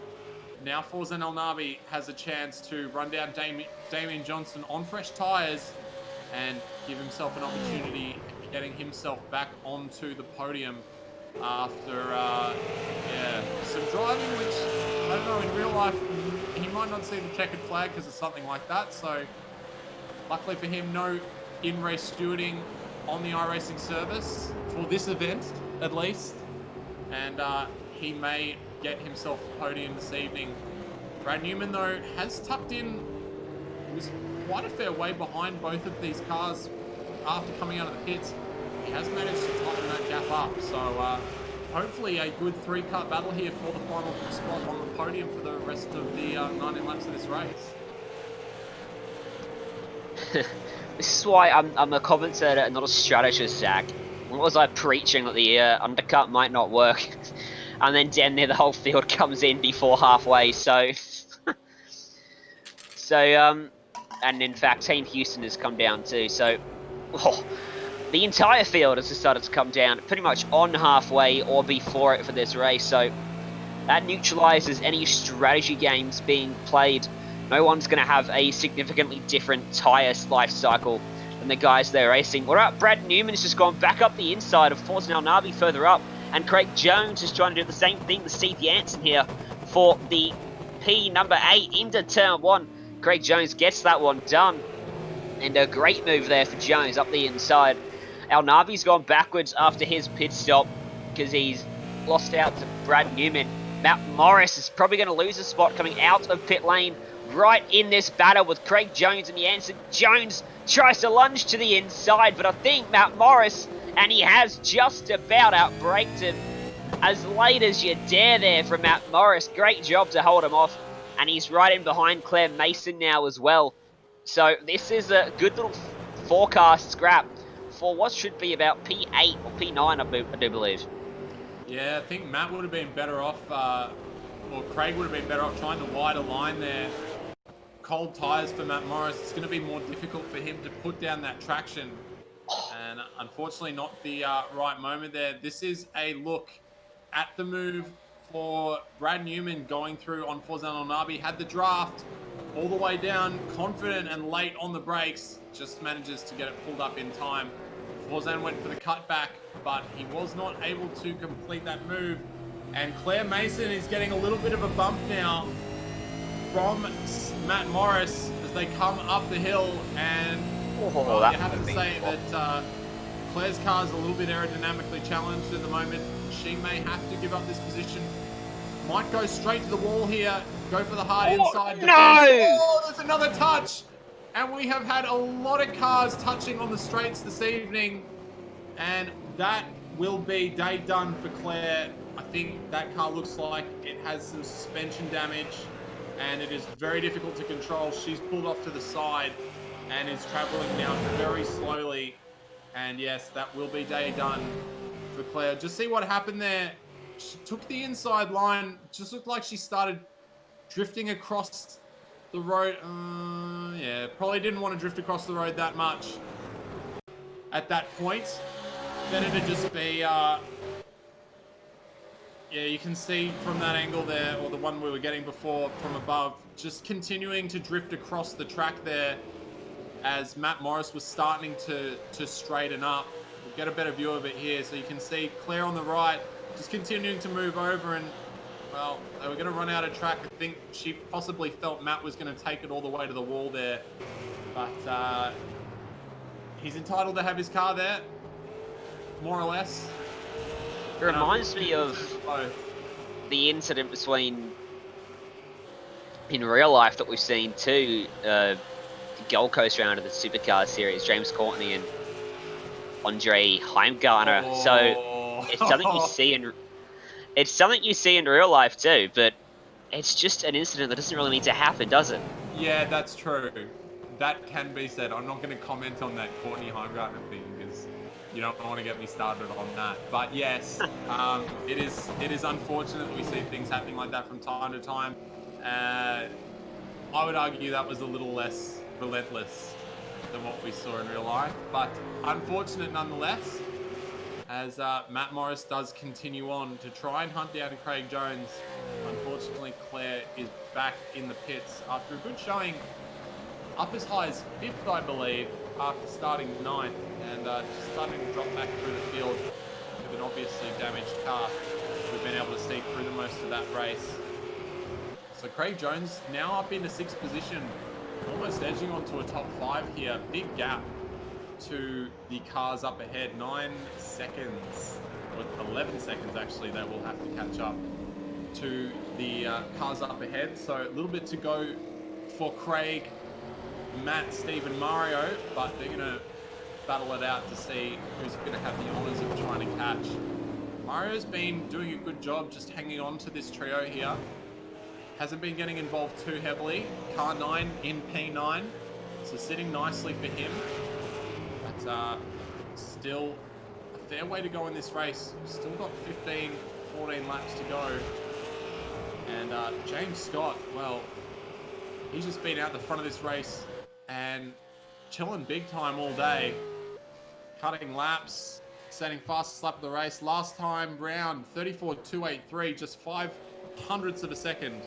now Forzan El Nabi has a chance to run down Damian Johnston on fresh tyres and give himself an opportunity at getting himself back onto the podium after some driving, which I don't know, in real life he might not see the checkered flag because of something like that. So luckily for him, no in-race stewarding on the iRacing service for this event, at least. And he may get himself a podium this evening. Brad Newman, though, has tucked in, was quite a fair way behind both of these cars after coming out of the pits. He has managed to tighten that gap up. So hopefully a good 3-car battle here for the final spot on the podium for the rest of the 19 laps of this race. This is why I'm a commentator and not a strategist, Zach. What was I preaching that the undercut might not work? And then damn near the whole field comes in before halfway, so... and in fact, Team Houston has come down too, so... Oh, the entire field has decided to come down pretty much on halfway or before it for this race, so... That neutralizes any strategy games being played. No one's going to have a significantly different tyre life cycle than the guys they're racing. What about Brad Newman's just gone back up the inside of Forzan El Nabi further up, and Craig Jones is trying to do the same thing with Steve Jansen here for the P number 8 into turn 1. Craig Jones gets that one done, and a great move there for Jones up the inside. El Nabi's gone backwards after his pit stop because he's lost out to Brad Newman. Matt Morris is probably going to lose a spot coming out of pit lane right in this battle with Craig Jones and Jansen. Jones tries to lunge to the inside, but I think Matt Morris, and he has just about outbraked him. As late as you dare there from Matt Morris. Great job to hold him off. And he's right in behind Claire Mason now as well. So this is a good little forecast scrap for what should be about P8 or P9, I do believe. Yeah, I think Matt would have been better off, or Craig would have been better off trying the wider line there. Cold tyres for Matt Morris. It's going to be more difficult for him to put down that traction. And unfortunately not the right moment there. This is a look at the move for Brad Newman going through on Forzan El Nabi. Had the draft, all the way down, confident and late on the brakes, just manages to get it pulled up in time. Forzan went for the cutback, but he was not able to complete that move. And Claire Mason is getting a little bit of a bump now from Matt Morris as they come up the hill. And you have to say that Claire's car is a little bit aerodynamically challenged at the moment. She may have to give up this position. Might go straight to the wall here. Go for the hard inside defense. Oh, there's another touch. And we have had a lot of cars touching on the straights this evening. And that will be day done for Claire. I think that car looks like it has some suspension damage. And it is very difficult to control. She's pulled off to the side and is traveling now very slowly. And yes, that will be day done for Claire. Just see what happened there. She took the inside line. Just looked like she started drifting across the road. Yeah, probably didn't want to drift across the road that much at that point. Better to just be, yeah, you can see from that angle there, or the one we were getting before from above, just continuing to drift across the track there as Matt Morris was starting to straighten up. We'll get a better view of it here. So you can see Claire on the right, just continuing to move over, and well, they were going to run out of track. I think she possibly felt Matt was going to take it all the way to the wall there. But he's entitled to have his car there, more or less. It reminds me of the incident between, in real life, that we've seen too, the Gold Coast round of the Supercar series, James Courtney and Andre Heimgartner. Oh. So it's something you see in real life too, but it's just an incident that doesn't really need to happen, does it? Yeah, that's true. That can be said. I'm not going to comment on that Courtney Heimgartner thing because you don't want to get me started on that. But yes, it is unfortunate that we see things happening like that from time to time. I would argue that was a little less relentless than what we saw in real life, but unfortunate nonetheless, as Matt Morris does continue on to try and hunt down Craig Jones. Unfortunately, Claire is back in the pits after a good showing, up as high as 5th, I believe, after starting 9th, and just starting to drop back through the field with an obviously damaged car. We've been able to see through the most of that race. So Craig Jones now up into 6th position, almost edging onto a top 5 here. Big gap to the cars up ahead. 9 seconds, or 11 seconds actually, they will have to catch up to the cars up ahead. So a little bit to go for Craig, Matt, Steve and Mario, but they're going to battle it out to see who's going to have the honours of trying to catch. Mario's been doing a good job just hanging on to this trio here. Hasn't been getting involved too heavily. Car 9 in P9, so sitting nicely for him. But still a fair way to go in this race. Still got 15, 14 laps to go. And James Scott, well, he's just been out the front of this race and chilling big time all day. Cutting laps, setting fastest lap of the race. Last time round, 34.283, just 0.05 of a second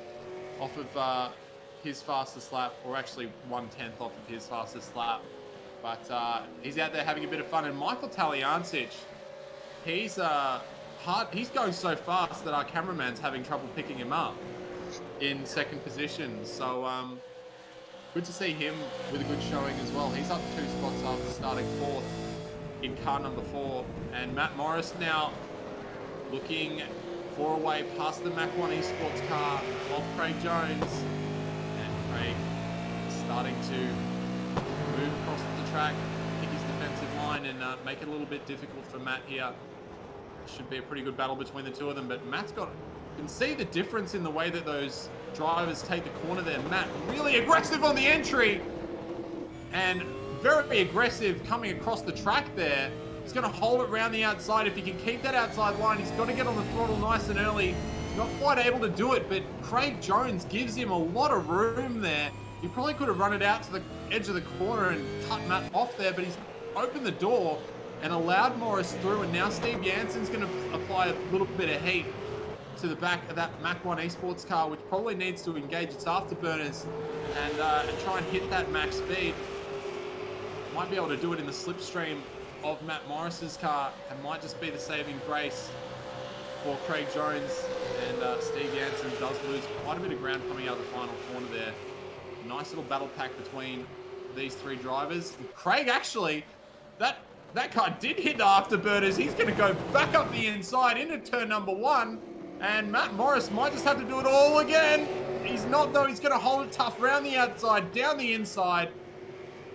off of his fastest lap, or actually 1/10 off of his fastest lap. But he's out there having a bit of fun. And Michael Taliancic, he's going so fast that our cameraman's having trouble picking him up in 2nd position. So good to see him with a good showing as well. He's up 2 spots after starting 4th in car number 4. And Matt Morris now looking for a way past the Mach 1 Esports car of Craig Jones. And Craig starting to move across the track, pick his defensive line, and make it a little bit difficult for Matt here. Should be a pretty good battle between the two of them, but Matt's got, you can see the difference in the way that those drivers take the corner there. Matt really aggressive on the entry and very aggressive coming across the track there. He's going to hold it around the outside. If he can keep that outside line, he's got to get on the throttle nice and early. Not quite able to do it, but Craig Jones gives him a lot of room there. He probably could have run it out to the edge of the corner and cut Matt off there, but he's opened the door and allowed Morris through, and now Steve Jansen's going to apply a little bit of heat to the back of that Mach 1 Esports car, which probably needs to engage its afterburners and try and hit that max speed. Might be able to do it in the slipstream of Matt Morris's car, and might just be the saving grace for Craig Jones. And Steve Jansen does lose quite a bit of ground coming out of the final corner there. Nice little battle pack between these three drivers. And Craig, actually, that car did hit the afterburners. He's going to go back up the inside into turn number 1. And Matt Morris might just have to do it all again. He's not, though. He's going to hold it tough round the outside, down the inside.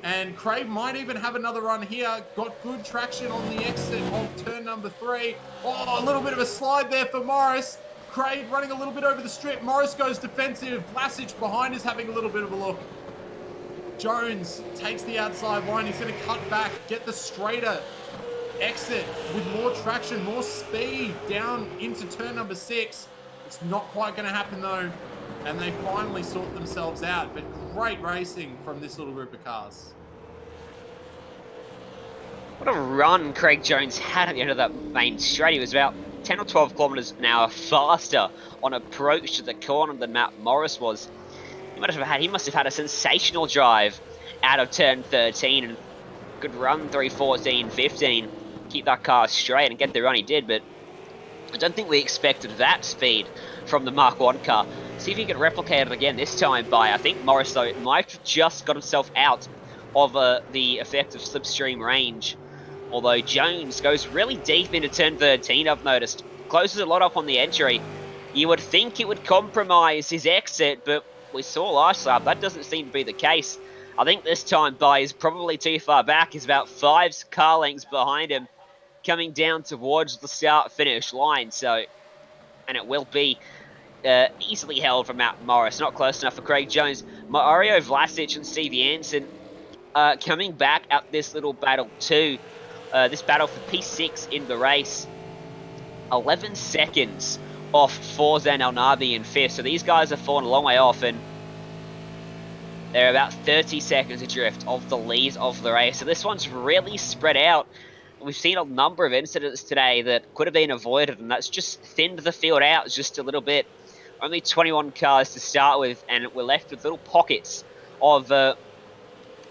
And Craig might even have another run here. Got good traction on the exit of turn number 3. Oh, a little bit of a slide there for Morris. Craig running a little bit over the strip. Morris goes defensive. Vlasic behind is having a little bit of a look. Jones takes the outside line. He's going to cut back, get the straighter exit with more traction, more speed down into turn number 6. It's not quite going to happen though. And they finally sort themselves out. But great racing from this little group of cars. What a run Craig Jones had at the end of that main straight. He was about 10 or 12 kilometers an hour faster on approach to the corner than Matt Morris was. He must have had a sensational drive out of turn 13 and good run 3:14, 15. Keep that car straight and get the run he did, but I don't think we expected that speed from the Mark 1 car. See if he can replicate it again this time by, I think Morris though might have just got himself out of the effective slipstream range. Although Jones goes really deep into turn 13, I've noticed. Closes a lot up on the entry. You would think it would compromise his exit, but we saw last lap, that doesn't seem to be the case. I think this time By is probably too far back. He's about 5 car lengths behind him, coming down towards the start-finish line. So, and it will be easily held for Matt Morris. Not close enough for Craig Jones. Mario Vlasic and Steve Jansen coming back at this little battle too. This battle for P6 in the race. 11 seconds off Forzan El Nabi in 5th. So these guys have fallen a long way off, and they're about 30 seconds adrift of the lead of the race. So this one's really spread out. We've seen a number of incidents today that could have been avoided, and that's just thinned the field out just a little bit. Only 21 cars to start with, and we're left with little pockets of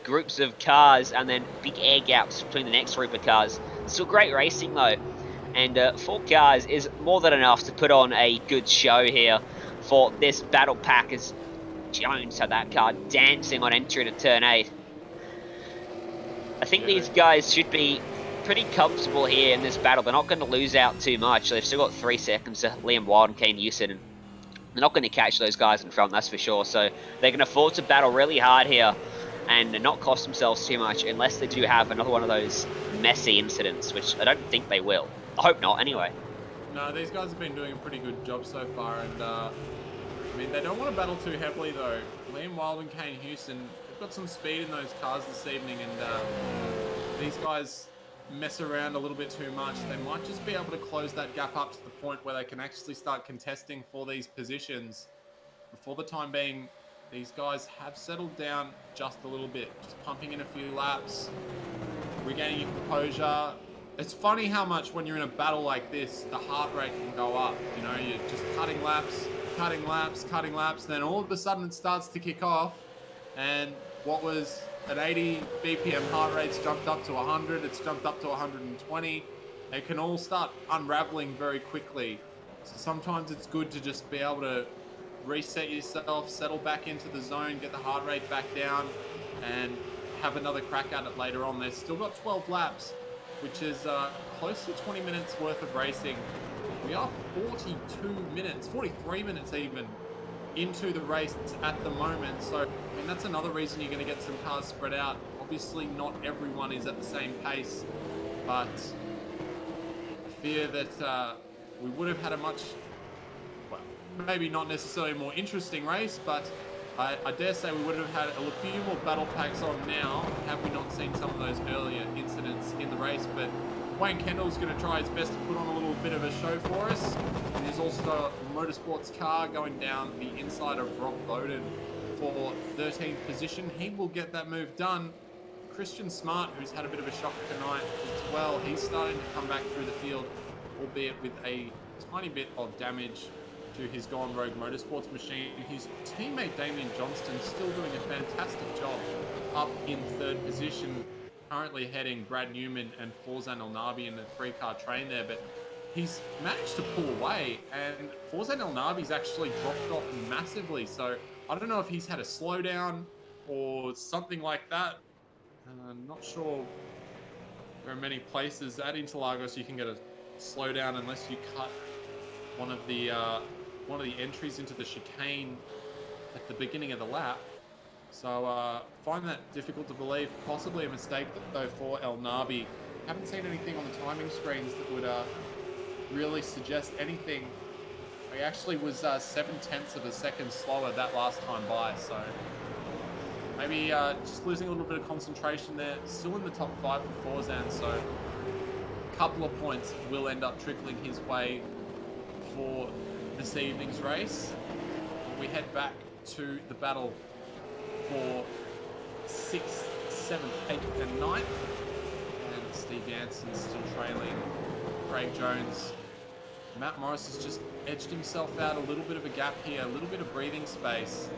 groups of cars and then big air gaps between the next group of cars. Still great racing though, and 4 cars is more than enough to put on a good show here for this battle pack, as Jones had that car dancing on entry to turn 8. I think these guys should be pretty comfortable here in this battle. They're not going to lose out too much. They've still got 3 seconds to Liam Wild and Kane Houston, and they're not going to catch those guys in front, that's for sure. So they can afford to battle really hard here and not cost themselves too much, unless they do have another one of those messy incidents, which I don't think they will. I hope not, anyway. No, these guys have been doing a pretty good job so far, and I mean, they don't want to battle too heavily though. Liam Wild and Kane Houston, they've got some speed in those cars this evening, and these guys mess around a little bit too much. They might just be able to close that gap up to the point where they can actually start contesting for these positions. But for the time being, these guys have settled down just a little bit, just pumping in a few laps, regaining your composure. It's funny how much when you're in a battle like this, the heart rate can go up. You know, you're just cutting laps, then all of a sudden it starts to kick off, and what was an 80 BPM heart rate's jumped up to 100, it's jumped up to 120. It can all start unraveling very quickly. So sometimes it's good to just be able to reset yourself, settle back into the zone, get the heart rate back down, and have another crack at it later on. They've still got 12 laps, which is close to 20 minutes worth of racing. We are 43 minutes even into the race at the moment. So, I mean, that's another reason you're going to get some cars spread out. Obviously, not everyone is at the same pace, but I fear that we would have had a much, well, maybe not necessarily a more interesting race, but I dare say we would have had a few more battle packs on now had we not seen some of those earlier incidents in the race. But Wayne Kendall's going to try his best to put on a little bit of a show for us. And there's also a motorsports car going down the inside of Rob Bowden for 13th position. He will get that move done. Christian Smart, who's had a bit of a shock tonight as well, he's starting to come back through the field albeit with a tiny bit of damage to his Gone Rogue Motorsports machine. His teammate Damien Johnston still doing a fantastic job up in third position, currently heading Brad Newman and Forzan El Nabi in the 3-car train there, but he's managed to pull away, and Forzan El Nabi's actually dropped off massively, so I don't know if he's had a slowdown or something like that. Not sure there are many places at Interlagos you can get a slowdown unless you cut one of the entries into the chicane at the beginning of the lap. So find that difficult to believe. Possibly a mistake though for El Nabi. Haven't seen anything on the timing screens that would really suggest anything. He actually was 0.7 of a second slower that last time by, so maybe just losing a little bit of concentration there. Still in the top 5 for Forzan, so a couple of points will end up trickling his way for this evening's race. We head back to the battle for 6th, 7th, 8th and 9th. And Steve Jansen's still trailing Craig Jones. Matt Morris has just edged himself out a little bit of a gap here, a little bit of breathing space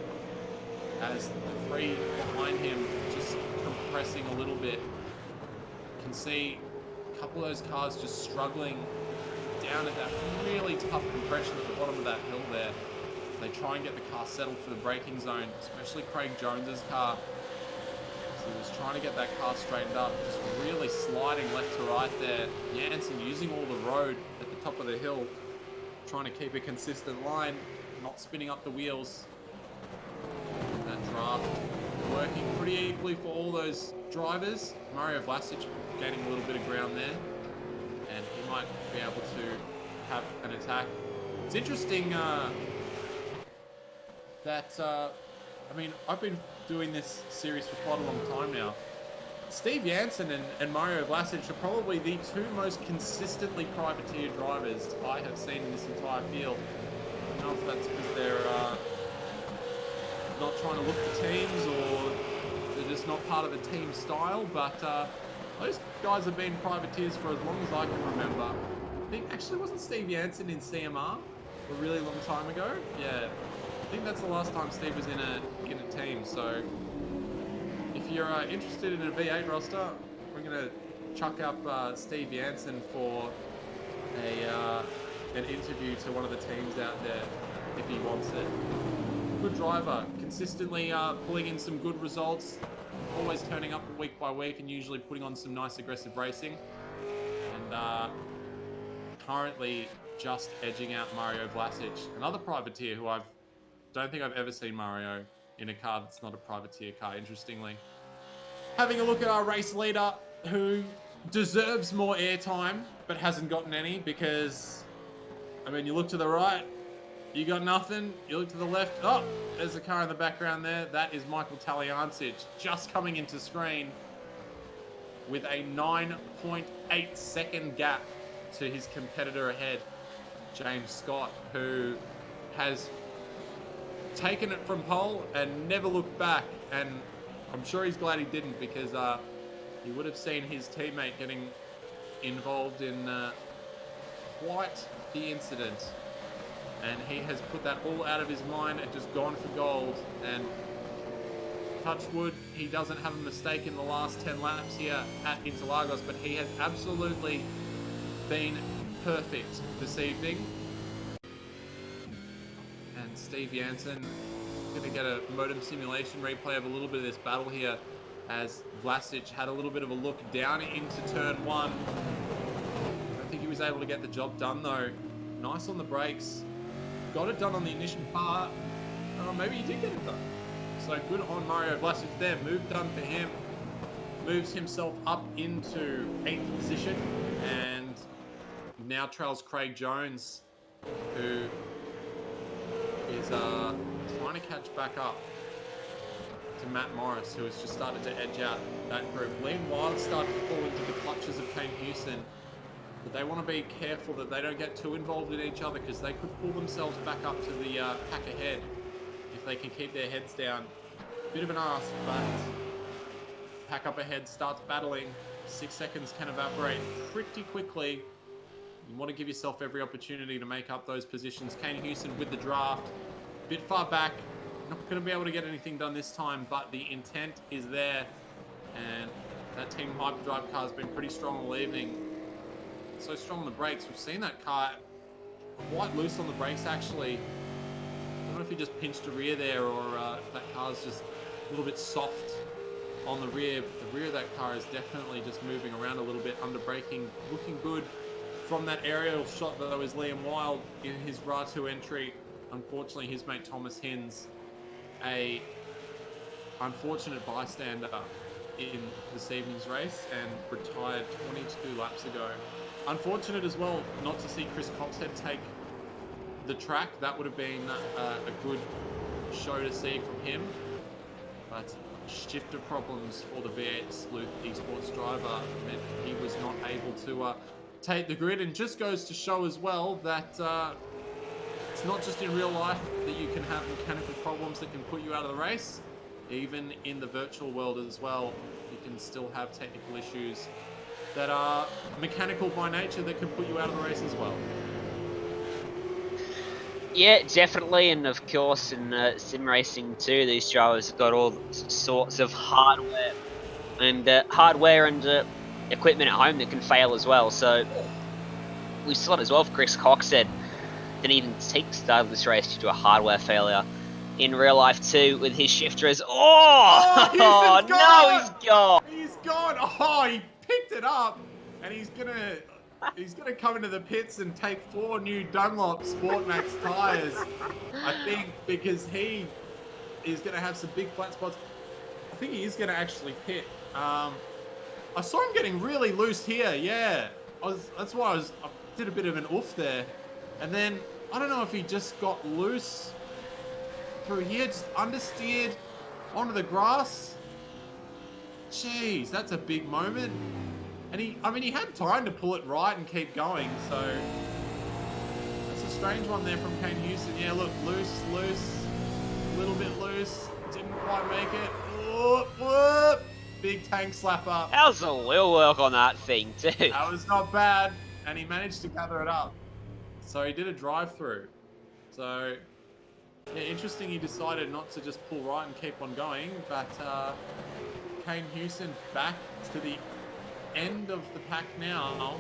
as the 3 behind him just compressing a little bit. You can see a couple of those cars just struggling down at that really tough compression at the bottom of that hill there. They try and get the car settled for the braking zone, especially Craig Jones's car. So he was trying to get that car straightened up, just really sliding left to right there. Jansen using all the road at the top of the hill, trying to keep a consistent line, not spinning up the wheels. That draft working pretty equally for all those drivers. Mario Vlasic gaining a little bit of ground there, and he might be able to have an attack. It's interesting that, I mean, I've been doing this series for quite a long time now. Steve Jansen and Mario Vlasic are probably the 2 most consistently privateer drivers I have seen in this entire field. I don't know if that's because they're not trying to look for teams or they're just not part of the team style, but those guys have been privateers for as long as I can remember. I think, actually, wasn't Steve Jansen in CMR a really long time ago? Yeah. I think that's the last time Steve was in a team, so if you're interested in a V8 roster, we're going to chuck up Steve Jansen for an interview to one of the teams out there if he wants it. Good driver, consistently pulling in some good results, always turning up week by week and usually putting on some nice aggressive racing, and currently just edging out Mario Vlasic, another privateer who I don't think I've ever seen Mario in a car that's not a privateer car, interestingly. Having a look at our race leader, who deserves more airtime, but hasn't gotten any because, I mean, you look to the right, you got nothing. You look to the left, oh, there's a car in the background there. That is Michael Talyancic, just coming into screen with a 9.8 second gap to his competitor ahead, James Scott, who has taken it from pole and never looked back, and I'm sure he's glad he didn't, because he would have seen his teammate getting involved in quite the incident, and he has put that all out of his mind and just gone for gold. And touch wood, he doesn't have a mistake in the last 10 laps here at Interlagos, but he has absolutely been perfect this evening. And Steve Jansen going to get a modem simulation replay of a little bit of this battle here, as Vlasic had a little bit of a look down into turn 1. I don't think he was able to get the job done though. Nice on the brakes. Got it done on the ignition part. Oh, maybe he did get it done. So good on Mario Vlasic there. Move done for him. Moves himself up into 8th position and now trails Craig Jones, who is trying to catch back up to Matt Morris, who has just started to edge out that group. Liam Wilde started to fall into the clutches of Kane Houston, but they want to be careful that they don't get too involved in each other, because they could pull themselves back up to the pack ahead if they can keep their heads down. Bit of an ask, but pack up ahead starts battling. 6 seconds can evaporate pretty quickly. You want to give yourself every opportunity to make up those positions. Kane Houston with the draft, a bit far back. Not going to be able to get anything done this time, but the intent is there. And that Team Hyperdrive car has been pretty strong all evening. So strong on the brakes. We've seen that car quite loose on the brakes, actually. I don't know if he just pinched a rear there or if that car's just a little bit soft on the rear. The rear of that car is definitely just moving around a little bit, under braking, looking good. From that aerial shot that was Liam Wilde in his RA2 entry, unfortunately his mate Thomas Hinz, a unfortunate bystander in this evening's race and retired 22 laps ago. Unfortunate as well not to see Chris Coxhead take the track. That would have been a good show to see from him. But shifter problems for the V8 Sleuth esports driver meant he was not able to take the grid, and just goes to show as well that it's not just in real life that you can have mechanical problems that can put you out of the race. Even in the virtual world as well, you can still have technical issues that are mechanical by nature that can put you out of the race as well. Yeah, definitely, and of course in sim racing too, these drivers have got all sorts of hardware and equipment at home that can fail as well. So we saw it as well for Chris Coxhead. Didn't even take start of this race due to a hardware failure. In real life too, with his shifters. Oh Houston's no, gone! he's gone. He's gone. Oh, he picked it up, and he's gonna come into the pits and take 4 new Dunlop Sport Max tires. I think because he is gonna have some big flat spots. I think he is gonna actually pit. I saw him getting really loose here. Yeah, that's why I did a bit of an oof there, and then I don't know if he just got loose through here, just understeered onto the grass. Jeez, that's a big moment. And he had time to pull it right and keep going, so that's a strange one there from Kane Houston. Yeah, look, loose, a little bit loose, didn't quite make it. Whoop, whoop. Big tank slapper. How's the wheel work on that thing too? That was not bad, and he managed to gather it up. So he did a drive-through. So yeah, interesting he decided not to just pull right and keep on going, but Kane Houston back to the end of the pack now,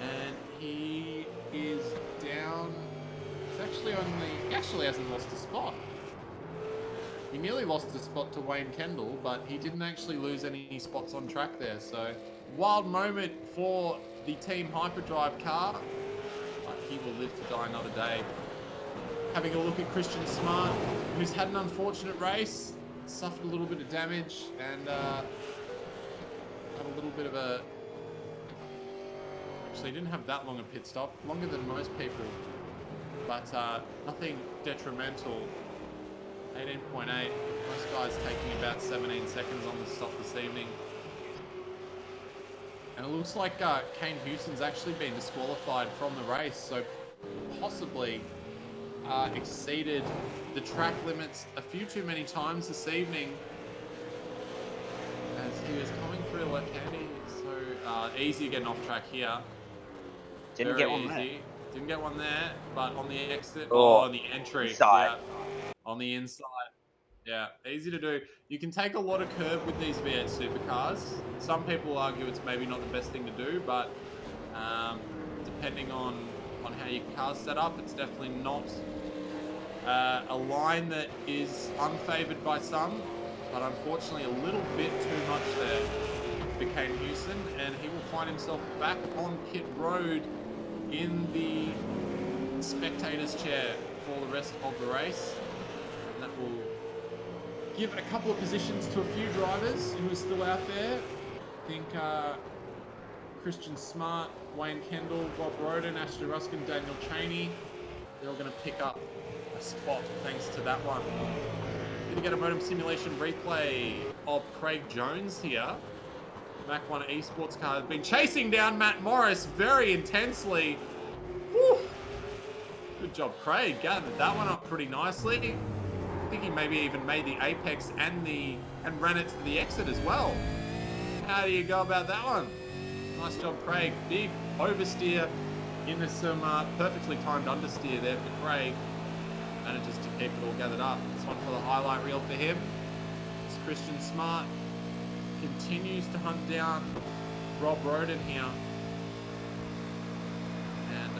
and he is down. He actually hasn't lost a spot. He nearly lost a spot to Wayne Kendall, but he didn't actually lose any spots on track there. So wild moment for the Team Hyperdrive car, but he will live to die another day. Having a look at Christian Smart, who's had an unfortunate race, suffered a little bit of damage, and had a little bit of a... Actually, didn't have that long a pit stop, longer than most people, but nothing detrimental. 18.8, most guys taking about 17 seconds on the stop this evening. And it looks like Kane Houston's actually been disqualified from the race, so possibly exceeded the track limits a few too many times this evening, as he was coming through left-handed. So easy getting off track here. Didn't Very get one easy. there. Didn't get one there, but on the exit, Oh, on the entry, inside. yeah, on the inside. Yeah, easy to do. You can take a lot of curb with these V8 supercars. Some people argue it's maybe not the best thing to do, but depending on how your car's set up, it's definitely not a line that is unfavored by some, but unfortunately a little bit too much there for Kane Houston, and he will find himself back on pit road in the spectator's chair for the rest of the race. And that will give a couple of positions to a few drivers who are still out there. I think Christian Smart, Wayne Kendall, Bob Roden, Ashton Ruskin, Daniel Cheney, they're all going to pick up a spot thanks to that one. Going to get a modem simulation replay of Craig Jones here. Mac 1 Esports car has been chasing down Matt Morris very intensely. Woo. Good job, Craig. Gathered that one up pretty nicely. I think he maybe even made the apex and ran it to the exit as well. How do you go about that one? Nice job, Craig. Big oversteer into some perfectly timed understeer there for Craig. Manages to keep it all gathered up. This one for the highlight reel for him. It's Christian Smart continues to hunt down Rob Roden here. And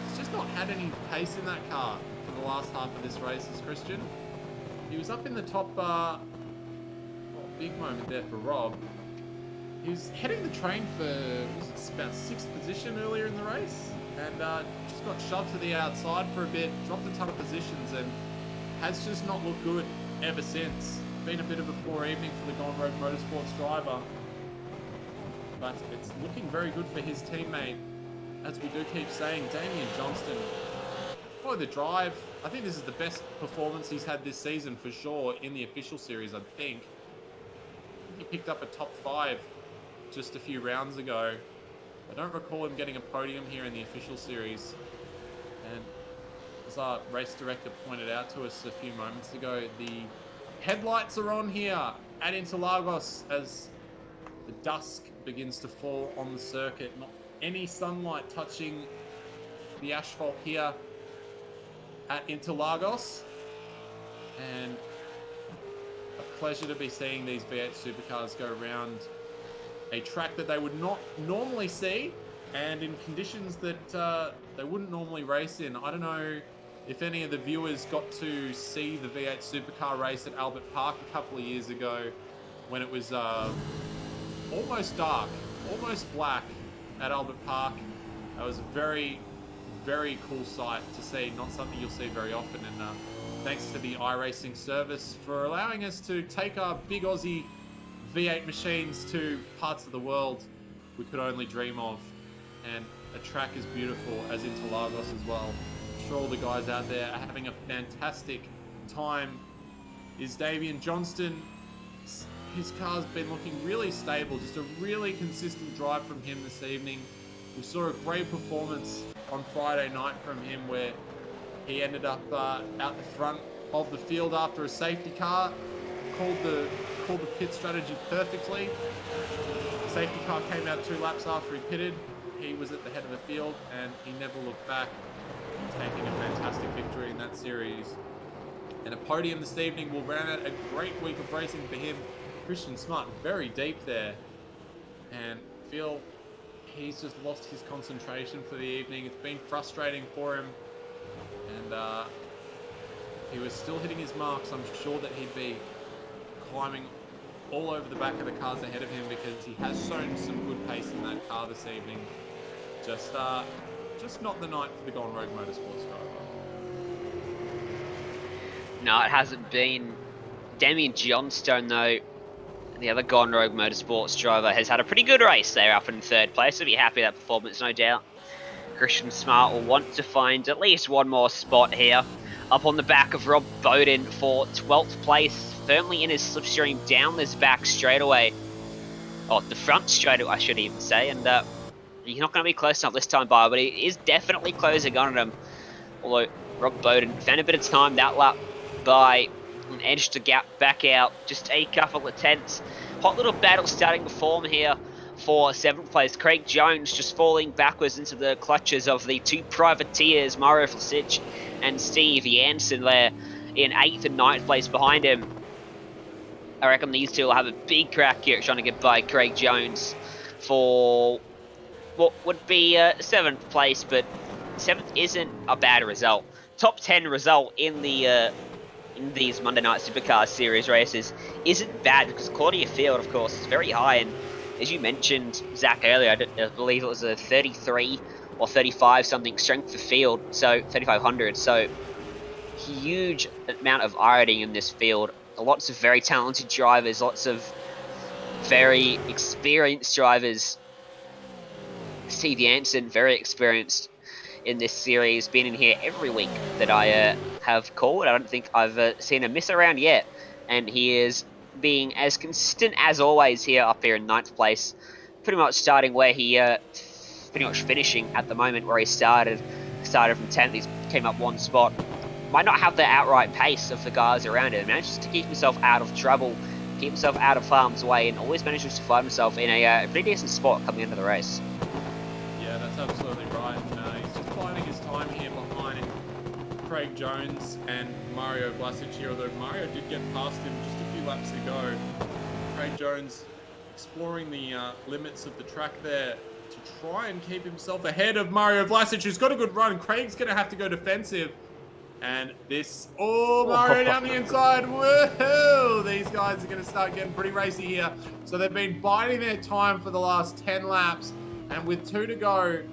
he's just not had any pace in that car for the last half of this race, is Christian. He was up in the top, big moment there for Rob. He was heading the train for about 6th position earlier in the race, and just got shoved to the outside for a bit, dropped a ton of positions, and has just not looked good ever since. Been a bit of a poor evening for the Gone Rogue Motorsports driver, but it's looking very good for his teammate. As we do keep saying, Damien Johnston, probably the drive. I think this is the best performance he's had this season for sure in the official series, I think. He picked up a top 5 just a few rounds ago. I don't recall him getting a podium here in the official series. And as our race director pointed out to us a few moments ago, the headlights are on here at Interlagos as the dusk begins to fall on the circuit. Not any sunlight touching the asphalt here at Interlagos. And a pleasure to be seeing these V8 supercars go around a track that they would not normally see, and in conditions that they wouldn't normally race in. I don't know if any of the viewers got to see the V8 supercar race at Albert Park a couple of years ago when it was almost dark, almost black at Albert Park. That was a very, very cool sight to see, not something you'll see very often, and thanks to the iRacing service for allowing us to take our big Aussie V8 machines to parts of the world we could only dream of, and a track as beautiful as Interlagos as well. I'm sure all the guys out there are having a fantastic time. Is Damien Johnston. His car's been looking really stable, just a really consistent drive from him this evening. We saw a great performance on Friday night from him where he ended up out the front of the field after a safety car, called the pit strategy perfectly. The safety car came out 2 laps after he pitted. He was at the head of the field and he never looked back, taking a fantastic victory in that series. And a podium this evening will round out a great week of racing for him. Christian Smart very deep there, and feel he's just lost his concentration for the evening. It's been frustrating for him, and if he was still hitting his marks, I'm sure that he'd be climbing all over the back of the cars ahead of him, because he has shown some good pace in that car this evening. Just not the night for the Gone Rogue Motorsports driver. No, it hasn't been. Damien Johnstone, though, the other Gone Rogue Motorsports driver, has had a pretty good race there up in 3rd place. He'll be happy with that performance, no doubt. Christian Smart will want to find at least one more spot here. Up on the back of Rob Bowden for 12th place, firmly in his slipstream down this back straightaway. Oh, the front straightaway, I should even say. And he's not going to be close enough this time by, but he is definitely closing on him. Although Rob Bowden found a bit of time that lap by an edge to gap back out, just a couple of tenths. Hot little battle starting to form here for 7th place. Craig Jones just falling backwards into the clutches of the 2 privateers, Mario Vlasic and Steve Jansen there in 8th and 9th place behind him. I reckon these two will have a big crack here trying to get by Craig Jones for what would be 7th place, but 7th isn't a bad result. Top 10 result in the in these Monday Night Supercar Series races isn't bad, because quality of field, of course, is very high. And as you mentioned, Zach, earlier, I believe it was a 33 or 35 something strength of field, so 3,500. So huge amount of ironing in this field. Lots of very talented drivers, lots of very experienced drivers. Steve Jansen, very experienced in this series, been in here every week that I have called. I don't think I've seen him miss around yet, and he is being as consistent as always here up here in 9th place, pretty much starting where he pretty much finishing at the moment where he started from 10th. He came up 1 spot. Might not have the outright pace of the guys around him, manages to keep himself out of trouble, keep himself out of harm's way, and always manages to find himself in a pretty decent spot coming into the race. Yeah, that's absolutely right. Craig Jones and Mario Vlasic here, although Mario did get past him just a few laps ago. Craig Jones exploring the limits of the track there to try and keep himself ahead of Mario Vlasic, who's got a good run. Craig's going to have to go defensive. And this, Mario down the inside. Woohoo! These guys are going to start getting pretty racy here. So they've been biding their time for the last 10 laps. And with 2 to go,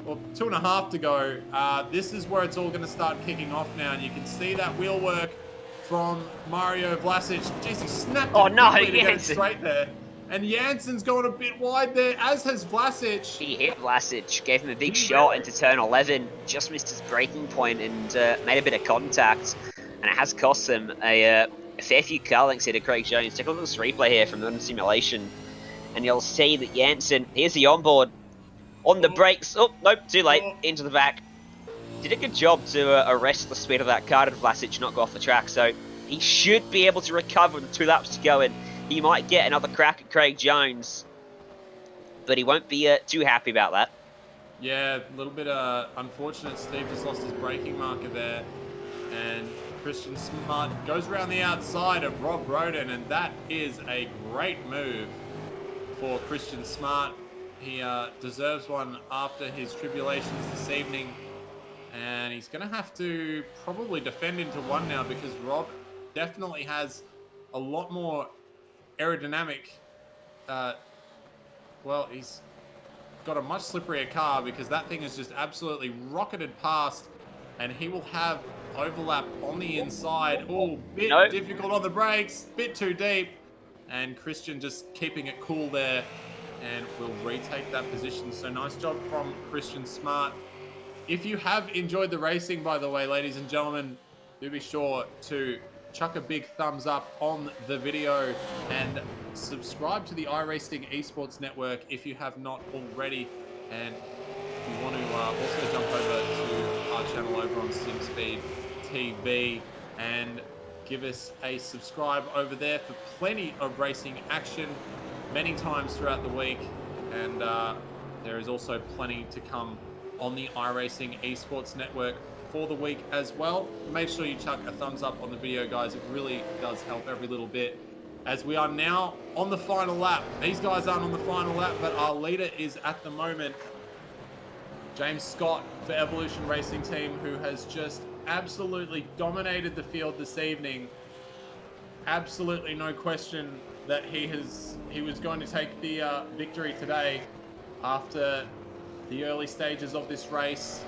or 2.5 to go, this is where it's all going to start kicking off now. And you can see that wheel work from Mario Vlasic. Jeez, he snapped it quickly to get it straight there. And Jansen's going a bit wide there, as has Vlasic. He hit Vlasic, gave him a big shot into turn 11, just missed his braking point and made a bit of contact. And it has cost him a fair few car lengths here to Craig Jones. Take a look at this replay here from the simulation. And you'll see that Jansen, here's the onboard, on the brakes. Oh, nope, too late, into the back. Did a good job to arrest the speed of that car to Vlasic, not go off the track. So he should be able to recover with 2 laps to go in. He might get another crack at Craig Jones, but he won't be too happy about that. Yeah, a little bit unfortunate. Steve just lost his braking marker there. And Christian Smart goes around the outside of Rob Roden, and that is a great move for Christian Smart. He deserves one after his tribulations this evening. And he's going to have to probably defend into 1 now, because Rob definitely has a lot more aerodynamic. Well, he's got a much slipperier car, because that thing is just absolutely rocketed past, and he will have overlap on the inside. Bit difficult on the brakes, bit too deep, and Christian just keeping it cool there, and will retake that position. So nice job from Christian Smart. If you have enjoyed the racing, by the way, ladies and gentlemen, do be sure to chuck a big thumbs up on the video and subscribe to the iRacing Esports Network if you have not already. And if you want to also jump over to our channel over on SimSpeed TV and give us a subscribe over there for plenty of racing action many times throughout the week. And there is also plenty to come on the iRacing Esports Network for the week as well. Make sure you chuck a thumbs up on the video, guys. It really does help every little bit. As we are now on the final lap. These guys aren't on the final lap, but our leader is at the moment James Scott for Evolution Racing Team, who has just absolutely dominated the field this evening. Absolutely no question that he was going to take the victory today after the early stages of this race,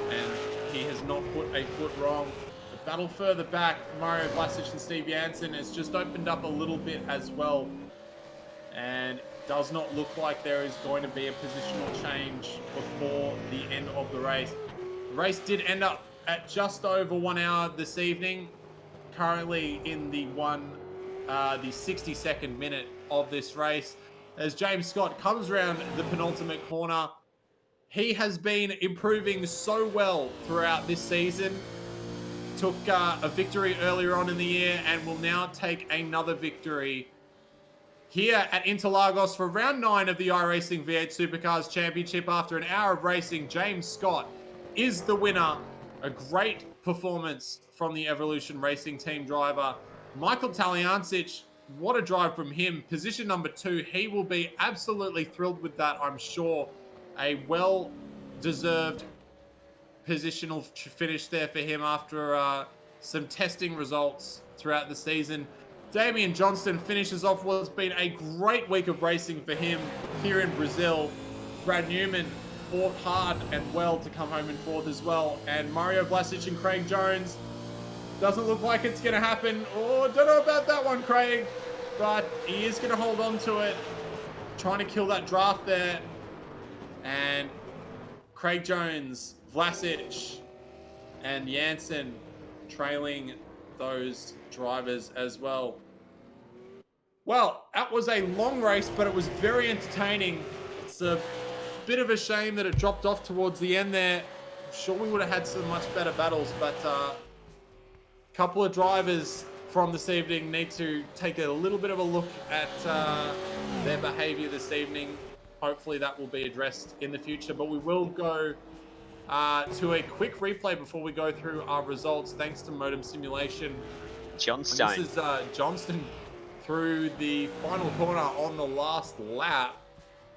and he has not put a foot wrong. The battle further back for Mario Vlasic and Steve Jansen has just opened up a little bit as well, and does not look like there is going to be a positional change before the end of the race. The race did end up at just over 1 hour this evening, currently in the 62nd minute of this race, as James Scott comes around the penultimate corner. He has been improving so well throughout this season. Took a victory earlier on in the year and will now take another victory here at Interlagos for round 9 of the iRacing V8 Supercars Championship. After an hour of racing, James Scott is the winner. A great performance from the Evolution Racing Team driver. Michael Taliancic, what a drive from him. Position number 2. He will be absolutely thrilled with that, I'm sure. A well-deserved positional finish there for him after some testing results throughout the season. Damian Johnston finishes off what's been a great week of racing for him here in Brazil. Brad Newman fought hard and well to come home in 4th as well. And Mario Vlasic and Craig Jones, doesn't look like it's going to happen. Oh, don't know about that one, Craig. But he is going to hold on to it, trying to kill that draft there. And Craig Jones, Vlasic, and Jansen trailing those drivers as well. Well, that was a long race, but it was very entertaining. It's a bit of a shame that it dropped off towards the end there. I'm sure we would have had some much better battles, but a couple of drivers from this evening need to take a little bit of a look at their behavior this evening. Hopefully that will be addressed in the future, but we will go to a quick replay before we go through our results, thanks to Modem Simulation. Johnstone. And this is Johnston through the final corner on the last lap.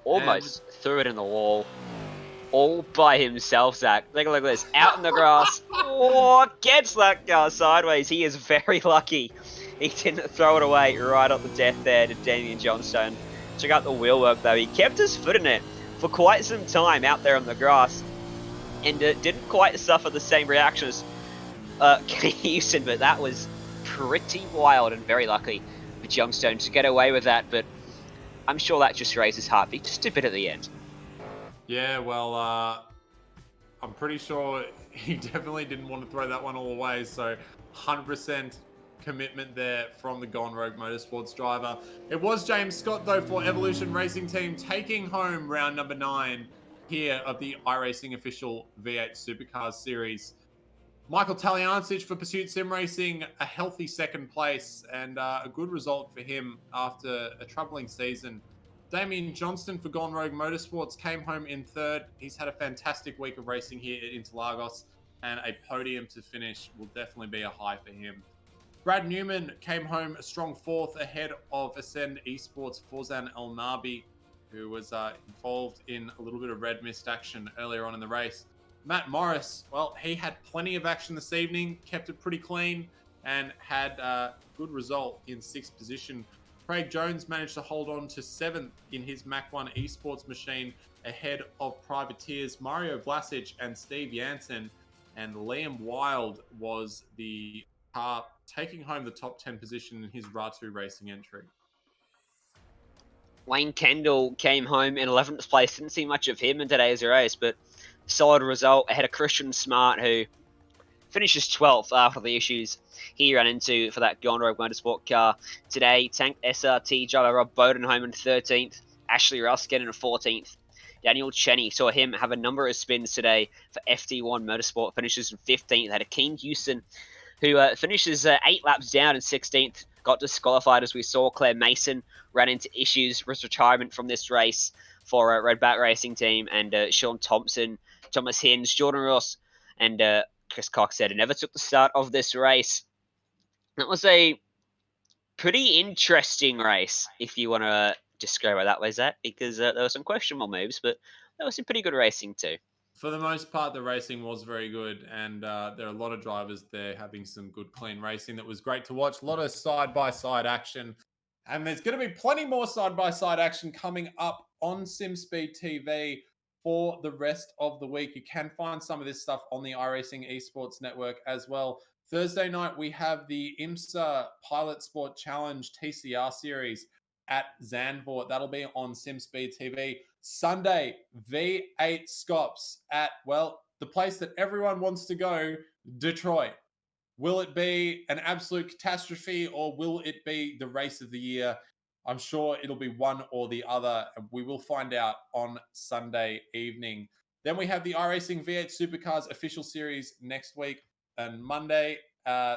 Almost threw it in the wall. All by himself, Zach. Take a look at this. Out in the grass. Oh, gets that car sideways. He is very lucky. He didn't throw it away right at the death there to Damien Johnstone. Check out the wheel work, though. He kept his foot in it for quite some time out there on the grass. And didn't quite suffer the same reaction as Kenny Houston, but that was pretty wild and very lucky for Johnstone to get away with that. But I'm sure that just raised his heartbeat just a bit at the end. Yeah, well, I'm pretty sure he definitely didn't want to throw that one all away. So 100% commitment there from the Gone Rogue Motorsports driver. It was James Scott, though, for Evolution Racing Team, taking home round number 9 here of the iRacing official V8 Supercars series. Michael Taliancic for Pursuit Sim Racing, a healthy second place and a good result for him after a troubling season. Damien Johnston for Gone Rogue Motorsports came home in third. He's had a fantastic week of racing here at Interlagos, and a podium to finish will definitely be a high for him. Brad Newman came home a strong fourth ahead of Ascend Esports' Forzan El Nabi, who was involved in a little bit of red mist action earlier on in the race. Matt Morris, well, he had plenty of action this evening, kept it pretty clean, and had a good result in 6th position. Craig Jones managed to hold on to 7th in his Mach 1 Esports machine ahead of privateers Mario Vlasic and Steve Jansen. And Liam Wilde was the car taking home the top 10 position in his Ratu Racing entry. Wayne Kendall came home in 11th place. Didn't see much of him in today's race, but solid result ahead of Christian Smart, who finishes 12th after the issues he ran into for that Gone Rogue Motorsport car today. Tank SRT driver Rob Bodenholm in 13th. Ashley Ruskin in 14th. Daniel Cheney saw him have a number of spins today for FD1 Motorsport. Finishes in 15th. Had a Keen Houston who finishes 8 laps down in 16th. Got disqualified as we saw. Claire Mason ran into issues with retirement from this race for Red Bat Racing Team. And Sean Thompson, Thomas Hinge, Jordan Ross, and Chris Cox said, never took the start of this race. That was a pretty interesting race, if you want to describe it that way, Zach, because there were some questionable moves, but there was some pretty good racing too. For the most part, the racing was very good, and there are a lot of drivers there having some good, clean racing that was great to watch. A lot of side-by-side action, and there's going to be plenty more side-by-side action coming up on SimSpeed TV for the rest of the week. You can find some of this stuff on the iRacing Esports Network as well. Thursday night, we have the IMSA Pilot Sport Challenge TCR series at Zandvoort. That'll be on SimSpeed TV. Sunday, V8 Scops at, well, the place that everyone wants to go, Detroit. Will it be an absolute catastrophe, or will it be the race of the year? I'm sure it'll be one or the other, and we will find out on Sunday evening. Then we have the iRacing V8 Supercars official series next week and Monday,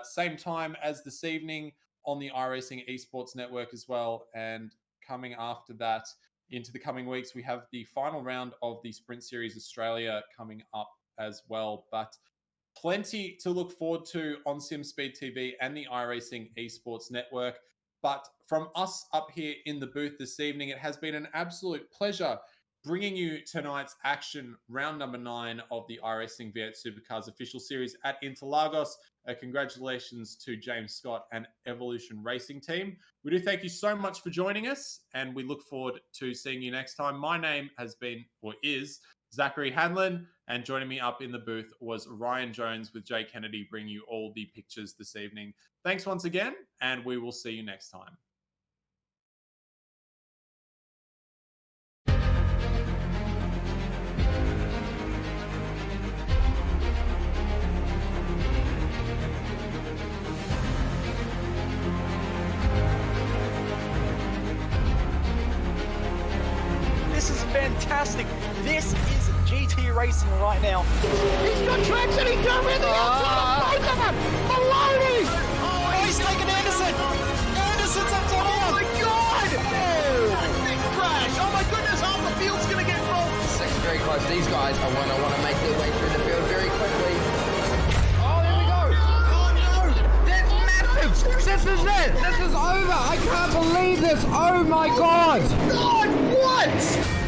same time as this evening on the iRacing Esports Network as well. And coming after that, into the coming weeks, we have the final round of the Sprint Series Australia coming up as well. But plenty to look forward to on SimSpeed TV and the iRacing Esports Network. But from us up here in the booth this evening, it has been an absolute pleasure bringing you tonight's action, round number 9 of the iRacing V8 Supercars official series at Interlagos. Congratulations to James Scott and Evolution Racing Team. We do thank you so much for joining us, and we look forward to seeing you next time. My name has been, or is, Zachary Hanlon, and joining me up in the booth was Ryan Jones with Jay Kennedy, bringing you all the pictures this evening. Thanks once again, and we will see you next time. This is fantastic. This is GT racing right now. He's got traction. He's got really outside of both of them. Maloney. Oh, he's taken Anderson. Anderson's up top Oh now. my God. Oh, big crash. Oh my goodness. Half the field's going to get rolled. Secondary guys, these guys are going to want to make their way through the field very quickly. Oh, there we go. Oh, no. That's massive. This is it. This is over. I can't believe this. Oh, my God. God, what?